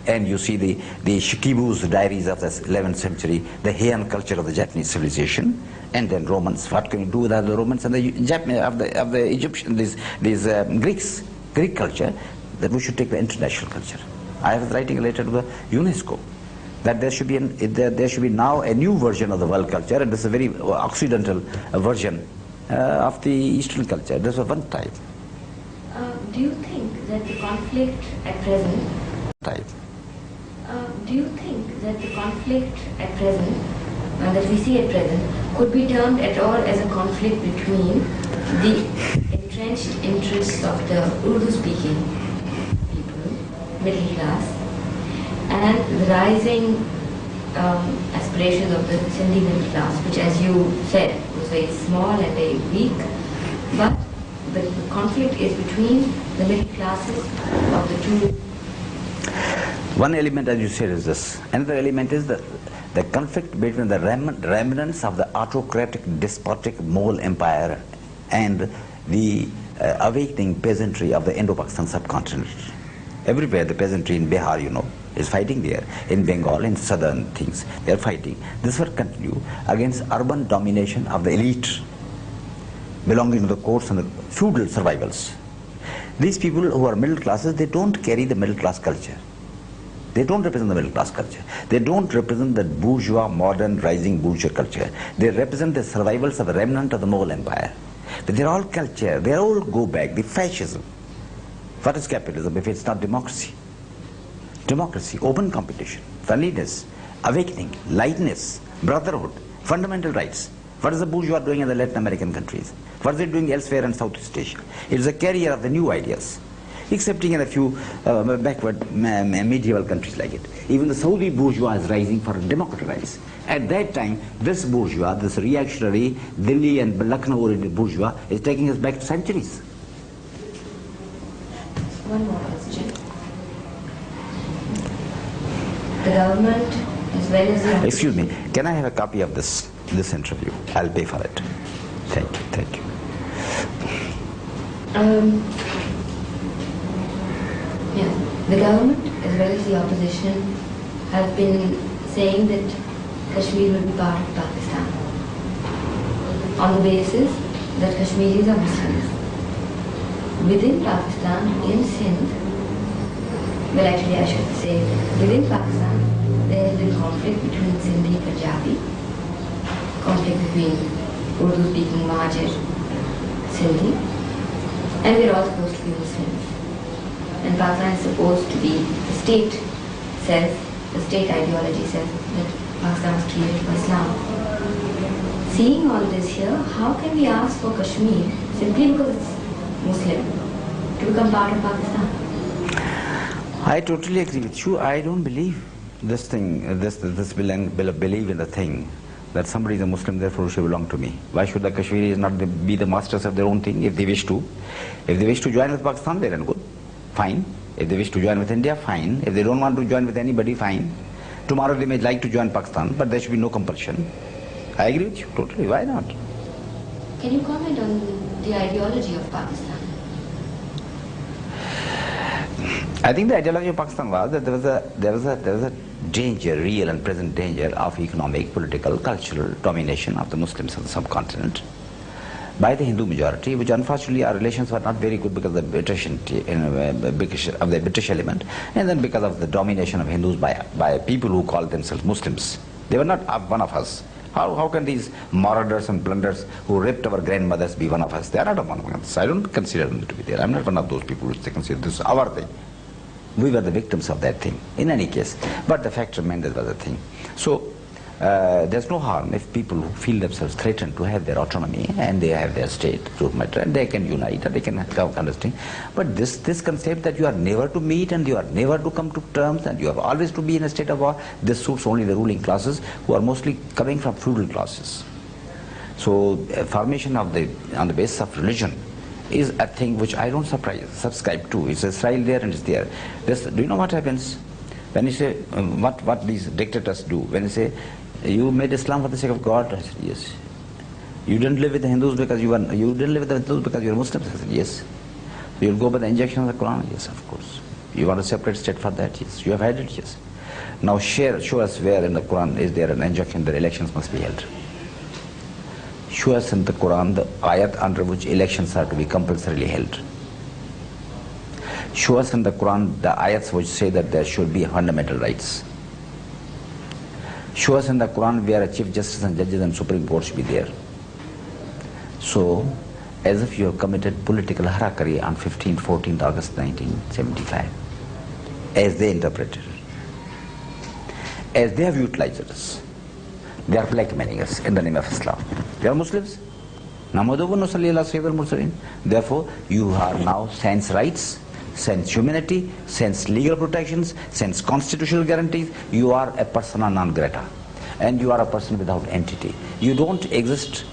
[SPEAKER 2] And you see the Shikibu's diaries of the 11th century, the Heian culture of the Japanese civilization, and then Romans. What can you do with the Romans and the Japanese of the Egyptians, these Greeks, Greek culture? That we should take the international culture. I was writing a letter to the UNESCO that there should be now a new version of the world culture, and this is a very occidental version of the Eastern culture. This was one type.
[SPEAKER 1] Do you think that the conflict at present? Do you think that the conflict at present, that we see at present, could be termed at all as a conflict between the entrenched interests of the Urdu-speaking people, middle class, and the rising aspirations of the Sindhi middle class, which, as you said, was was very small and very weak, but the conflict is between the middle classes of the two.
[SPEAKER 2] One element, as you said, is this. Another element is the conflict between the remnants of the autocratic, despotic Mughal empire and the awakening peasantry of the Indo-Pakistan subcontinent. Everywhere the peasantry in Bihar, is fighting there. In Bengal, in southern things, they are fighting. This will continue against urban domination of the elite belonging to the courts and the feudal survivals. These people who are middle classes, they don't carry the middle class culture. They don't represent the middle class culture. They don't represent the bourgeois, modern, rising bourgeois culture. They represent the survivals of the remnant of the Mughal empire. But they're all culture. They all go back. The fascism. What is capitalism if it's not democracy? Democracy, open competition, friendliness, awakening, lightness, brotherhood, fundamental rights. What is the bourgeois doing in the Latin American countries? What is it doing elsewhere in Southeast Asia? It is a carrier of the new ideas, excepting in a few backward medieval countries like it. Even the Saudi bourgeois is rising for democratize. At that time, this bourgeois, this reactionary Delhi and Lucknow-oriented bourgeois, is taking us back to centuries.
[SPEAKER 1] One more question. The government, as well as the...
[SPEAKER 2] Excuse me, can I have a copy of this interview? I'll pay for it. Thank you, thank you.
[SPEAKER 1] The government, as well as the opposition, have been saying that Kashmir will be part of Pakistan on the basis that Kashmiris are Muslims. Within Pakistan, in Sindh, well actually I should say, within Pakistan, there has been conflict between Sindhi and Punjabi, conflict between Urdu-speaking Majir, Sindhi, and we're all supposed to be Muslims. And Pakistan is supposed to be, the state says, the state ideology says that Pakistan was created for Islam. Seeing all this here, how can we ask for Kashmir, simply because it's Muslim, to become part of Pakistan?
[SPEAKER 2] I totally agree with you. I don't believe this thing, this believe in the thing that somebody is a Muslim, therefore should belong to me. Why should the Kashmiris not be the masters of their own thing if they wish to? If they wish to join with Pakistan, they're good. Fine. If they wish to join with India, fine. If they don't want to join with anybody, fine. Tomorrow they may like to join Pakistan, but there should be no compulsion. I agree with you totally. Why not?
[SPEAKER 1] Can you comment on the ideology of Pakistan?
[SPEAKER 2] I think the ideology of Pakistan was that there was a danger, real and present danger of economic, political, cultural domination of the Muslims of the subcontinent by the Hindu majority, which unfortunately our relations were not very good because of the British element, and then because of the domination of Hindus by people who called themselves Muslims. They were not one of us. How can these marauders and plunderers who raped our grandmothers be one of us? They are not one of us. I don't consider them to be there. I'm not one of those people who consider this our thing. We were the victims of that thing, in any case. But the fact remains that was the thing. So, there's no harm if people who feel themselves threatened to have their autonomy and they have their state, and they can unite and they can understand. But this concept that you are never to meet and you are never to come to terms and you are always to be in a state of war, this suits only the ruling classes who are mostly coming from feudal classes. So, formation on the basis of religion is a thing which I don't subscribe to. It's a style there and it's there. Do you know what happens? When you say, what these dictators do, when you say, you made Islam for the sake of God, I said, yes. You didn't live with the Hindus because you didn't live with the Hindus because you were Muslims, I said, yes. You'll go by the injection of the Quran, yes, of course. You want a separate state for that, yes. You have had it, yes. Now show us where in the Quran is there an injunction that elections must be held. Show us in the Quran the ayat under which elections are to be compulsorily held. Show us in the Quran the ayats which say that there should be fundamental rights. Show us in the Quran where a Chief Justice and judges and Supreme Court should be there. So, as if you have committed political harakiri on 14th August 1975, as they interpreted it, as they have utilized us, they are blackmailing us in the name of Islam. They are Muslims. Therefore, you are now sans rights, sans humanity, sans legal protections, sans constitutional guarantees. You are a persona non grata. And you are a person without entity. You don't exist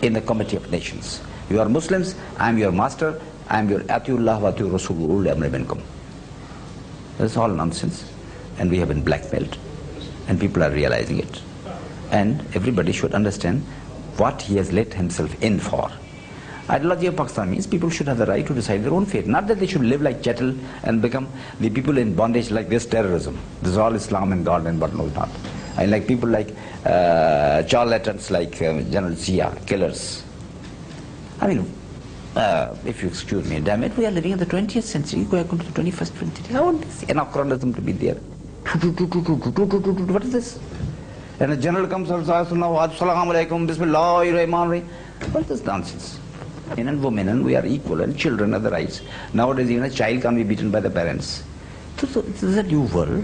[SPEAKER 2] in the committee of nations. You are Muslims, I am your master, I am your Atiullah wa Atiur Rasul Ul Amri Minkum. That's all nonsense. And we have been blackmailed. And people are realizing it. And everybody should understand what he has let himself in for. Ideology of Pakistan means people should have the right to decide their own fate. Not that they should live like chattel and become the people in bondage like this terrorism. This is all Islam and God and what knows not. I like people like charlatans like General Zia, killers. I mean, if you excuse me, damn it, we are living in the 20th century. We are going to the 21st century. How is this anachronism to be there? What is this? And a general comes and says, Assalamu alaikum, Bismillahirrahmanirrahim. What is this nonsense? Men and women, we are equal, and children have the rights. Nowadays, even a child can't be beaten by the parents. So this is a new world.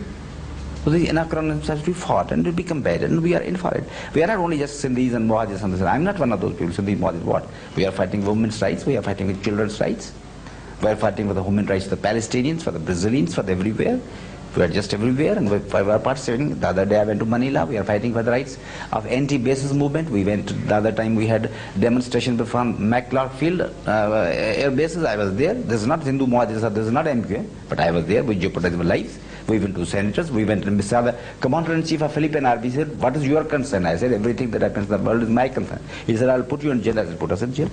[SPEAKER 2] So the anachronisms have to be fought and to be combated, and we are in for it. We are not only just Sindhis and Muhajirs and this. I'm not one of those people, Sindhi, Muhajir, what? We are fighting for women's rights, we are fighting for children's rights. We are fighting for the human rights of the Palestinians, for the Brazilians, for the everywhere. We are just everywhere, and we are participating. The other day I went to Manila. We are fighting for the rights of anti-bases movement. We went, the other time we had demonstration from McClark Field air bases. I was there. This is not Hindu Muhajirs, this is not MQA, but I was there. We jeopardized my lives. We went to senators. We went to Mr. The Commander-in-Chief of Philippine Army. He said, what is your concern? I said, everything that happens in the world is my concern. He said, I'll put you in jail. I said, put us in jail.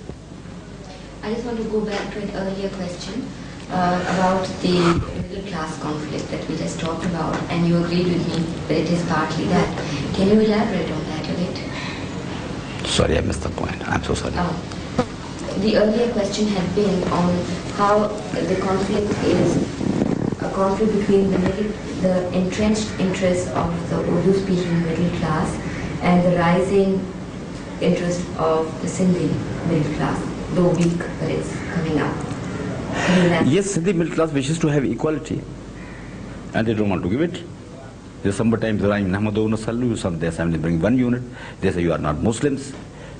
[SPEAKER 1] I just want to go back to an earlier question about the middle class conflict that we just talked about, and you agreed with me that it is partly that. Can you elaborate on that a bit?
[SPEAKER 2] Sorry, I missed the point. I'm so sorry.
[SPEAKER 1] The earlier question had been on how the conflict is a conflict between the entrenched interests of the Urdu-speaking middle class and the rising interest of the Sindhi middle class, though weak, but it's coming up.
[SPEAKER 2] Yes, Sindhi middle class wishes to have equality, and they don't want to give it. There's sometimes some they say bring one unit, they say you are not Muslims,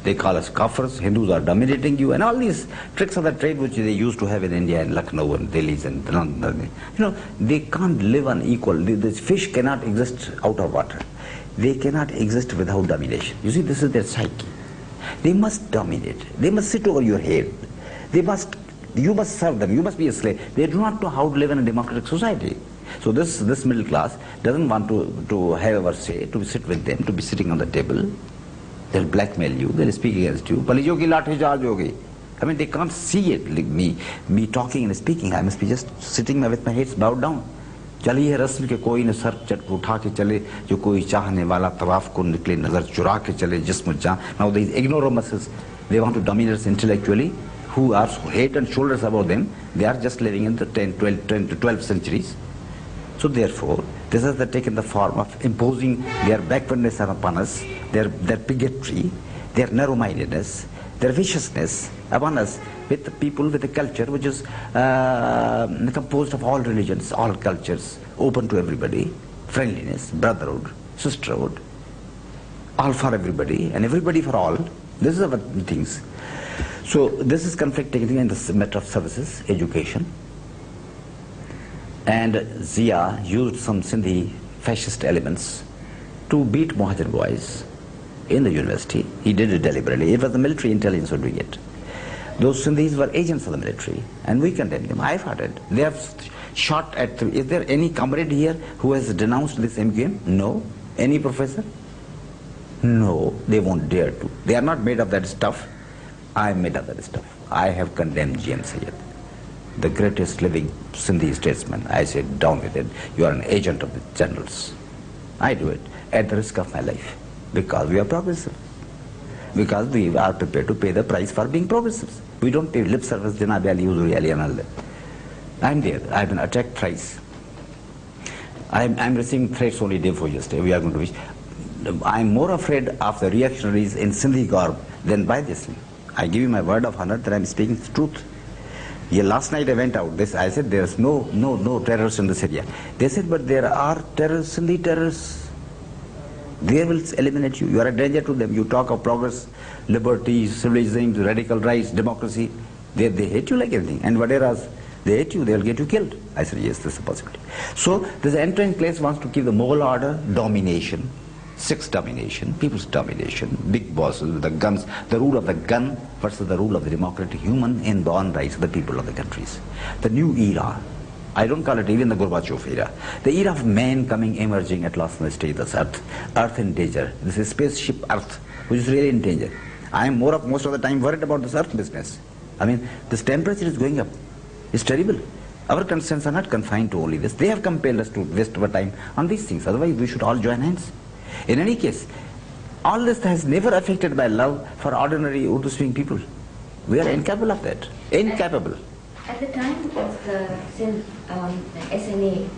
[SPEAKER 2] they call us kafirs, Hindus are dominating you, and all these tricks of the trade which they used to have in India and Lucknow and Delhi and they can't live on equal. This fish cannot exist out of water. They cannot exist without domination. You see, this is their psyche. They must dominate. They must sit over your head. You must serve them. You must be a slave. They do not know how to live in a democratic society. So this middle class doesn't want to have our say, to sit with them, to be sitting on the table. They'll blackmail you. They'll speak against you. Palijo ki lathi charge hogi. I mean, they can't see it. Like me talking and speaking. I must be just sitting with my head bowed down. चलिए रस्म के कोई न sir चट उठा के चले जो कोई चाहने वाला तवाफ को निकले नजर चुरा के चले जिस्म जान. Now these ignoramuses, they want to dominate us intellectually, who are head and shoulders above them. They are just living in the 10 to 12 centuries. So therefore, this has taken the form of imposing their backwardness upon us, their bigotry, their narrow-mindedness, their viciousness upon us, with the people, with a culture which is composed of all religions, all cultures, open to everybody, friendliness, brotherhood, sisterhood, all for everybody, and everybody for all. This is our things. So this is conflicting in the matter of services, education. And Zia used some Sindhi fascist elements to beat Muhajir boys in the university. He did it deliberately. It was the military intelligence who doing it. Those Sindhis were agents of the military, and we condemned them. I fought it. They have shot at... Is there any comrade here who has denounced this MQM? No. Any professor? No. They won't dare to. They are not made of that stuff. I am made of that stuff. I have condemned G.M. Sayyid, the greatest living Sindhi statesman. I said, down with it. You are an agent of the generals. I do it at the risk of my life, because we are progressive. Because we are prepared to pay the price for being progressive. We don't pay lip service, Janab Ali, Huzuri Ali and all that. I'm there. I've been attacked thrice. I'm receiving threats only day before yesterday. We are going to wish. I'm more afraid of the reactionaries in Sindhi garb than by this. I give you my word of honor that I'm speaking the truth. Yeah, last night I went out. I said there's no terrorists in this area. They said, but there are terrorists, Sindhi terrorists. They will eliminate you. You are a danger to them. You talk of progress, liberty, civilization, radical rights, democracy. They hate you like anything. And whatever they hate you, they'll get you killed. I said, yes, this is a possibility. So this entering place wants to keep the Mughal order, domination, sex domination, people's domination, big bosses with the guns, the rule of the gun versus the rule of the democratic human inborn rights of the people of the countries. The new era, I don't call it even the Gorbachev era, the era of man coming, emerging at last on the stage of this earth in danger. This is spaceship Earth, which is really in danger. I am most of the time worried about this earth business. I mean, this temperature is going up. It's terrible. Our concerns are not confined to only this. They have compelled us to waste our time on these things. Otherwise, we should all join hands. In any case, all this has never affected by love for ordinary Urdu-speaking people. We are incapable of that. Incapable.
[SPEAKER 1] At the time of the SNA...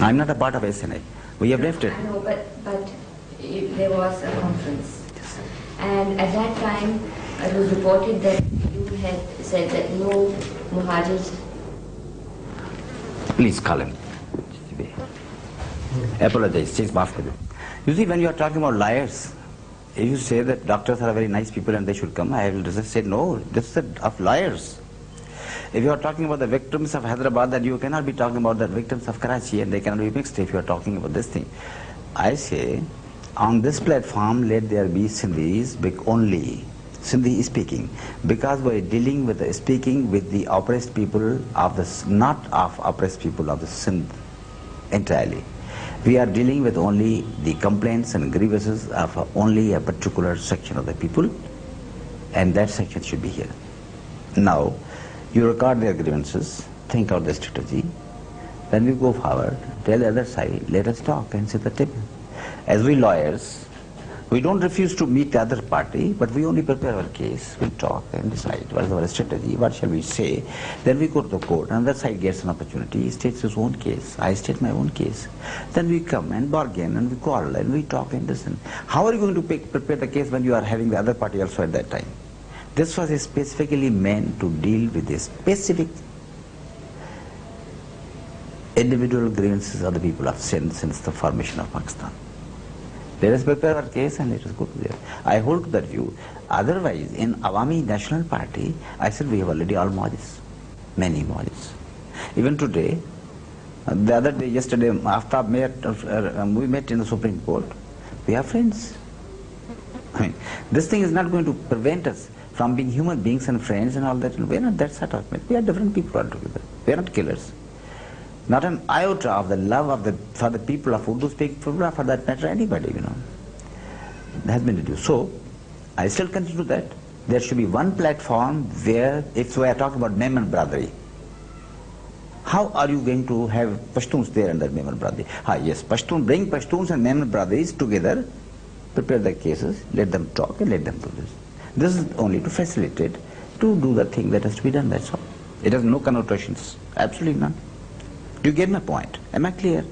[SPEAKER 2] I'm not a part of SNA. We have left it.
[SPEAKER 1] I know, but there was a conference. Yes. And at that time, it was reported that you had said that no Muhajirs...
[SPEAKER 2] Please call him. Apologize. You see, when you are talking about liars, if you say that doctors are very nice people and they should come, I will just say no, this is of liars. If you are talking about the victims of Hyderabad, then you cannot be talking about the victims of Karachi and they cannot be mixed if you are talking about this thing. I say, on this platform, let there be Sindhis only. Sindhi speaking, because we are dealing with speaking with the oppressed people of the, not of oppressed people of the Sindh entirely. We are dealing with only the complaints and grievances of only a particular section of the people, and that section should be here. Now, you record their grievances, think out the strategy, then we go forward, tell the other side, let us talk and sit at the table. As we lawyers, we don't refuse to meet the other party, but we only prepare our case, we talk and decide what is our strategy, what shall we say. Then we go to the court, and that side gets an opportunity, he states his own case, I state my own case. Then we come and bargain and we quarrel and we talk and listen. How are you going to prepare the case when you are having the other party also at that time? This was specifically meant to deal with the specific individual grievances of the people of Sindh since the formation of Pakistan. Let us prepare our case and let us go to there. I hold to that view. Otherwise, in Awami National Party, I said we have already all Mawlis, many Mawlis. Even today, the other day, yesterday, Aftab we met in the Supreme Court. We are friends. I mean, this thing is not going to prevent us from being human beings and friends and all that. We are not that sort of. We are different people altogether. We are not killers. Not an iota of the love for the people of Urdu-speaking people, or for that matter anybody, has been reduced. So, I still continue that. There should be one platform where, if we are talking about Memon Brotherhood, how are you going to have Pashtuns there under Memon Brotherhood? Yes, bring Pashtuns and Memon Brotherhoods together, prepare the cases, let them talk and let them do this. This is only to facilitate, to do the thing that has to be done, that's all. It has no connotations, absolutely none. Do you get my point? Am I clear?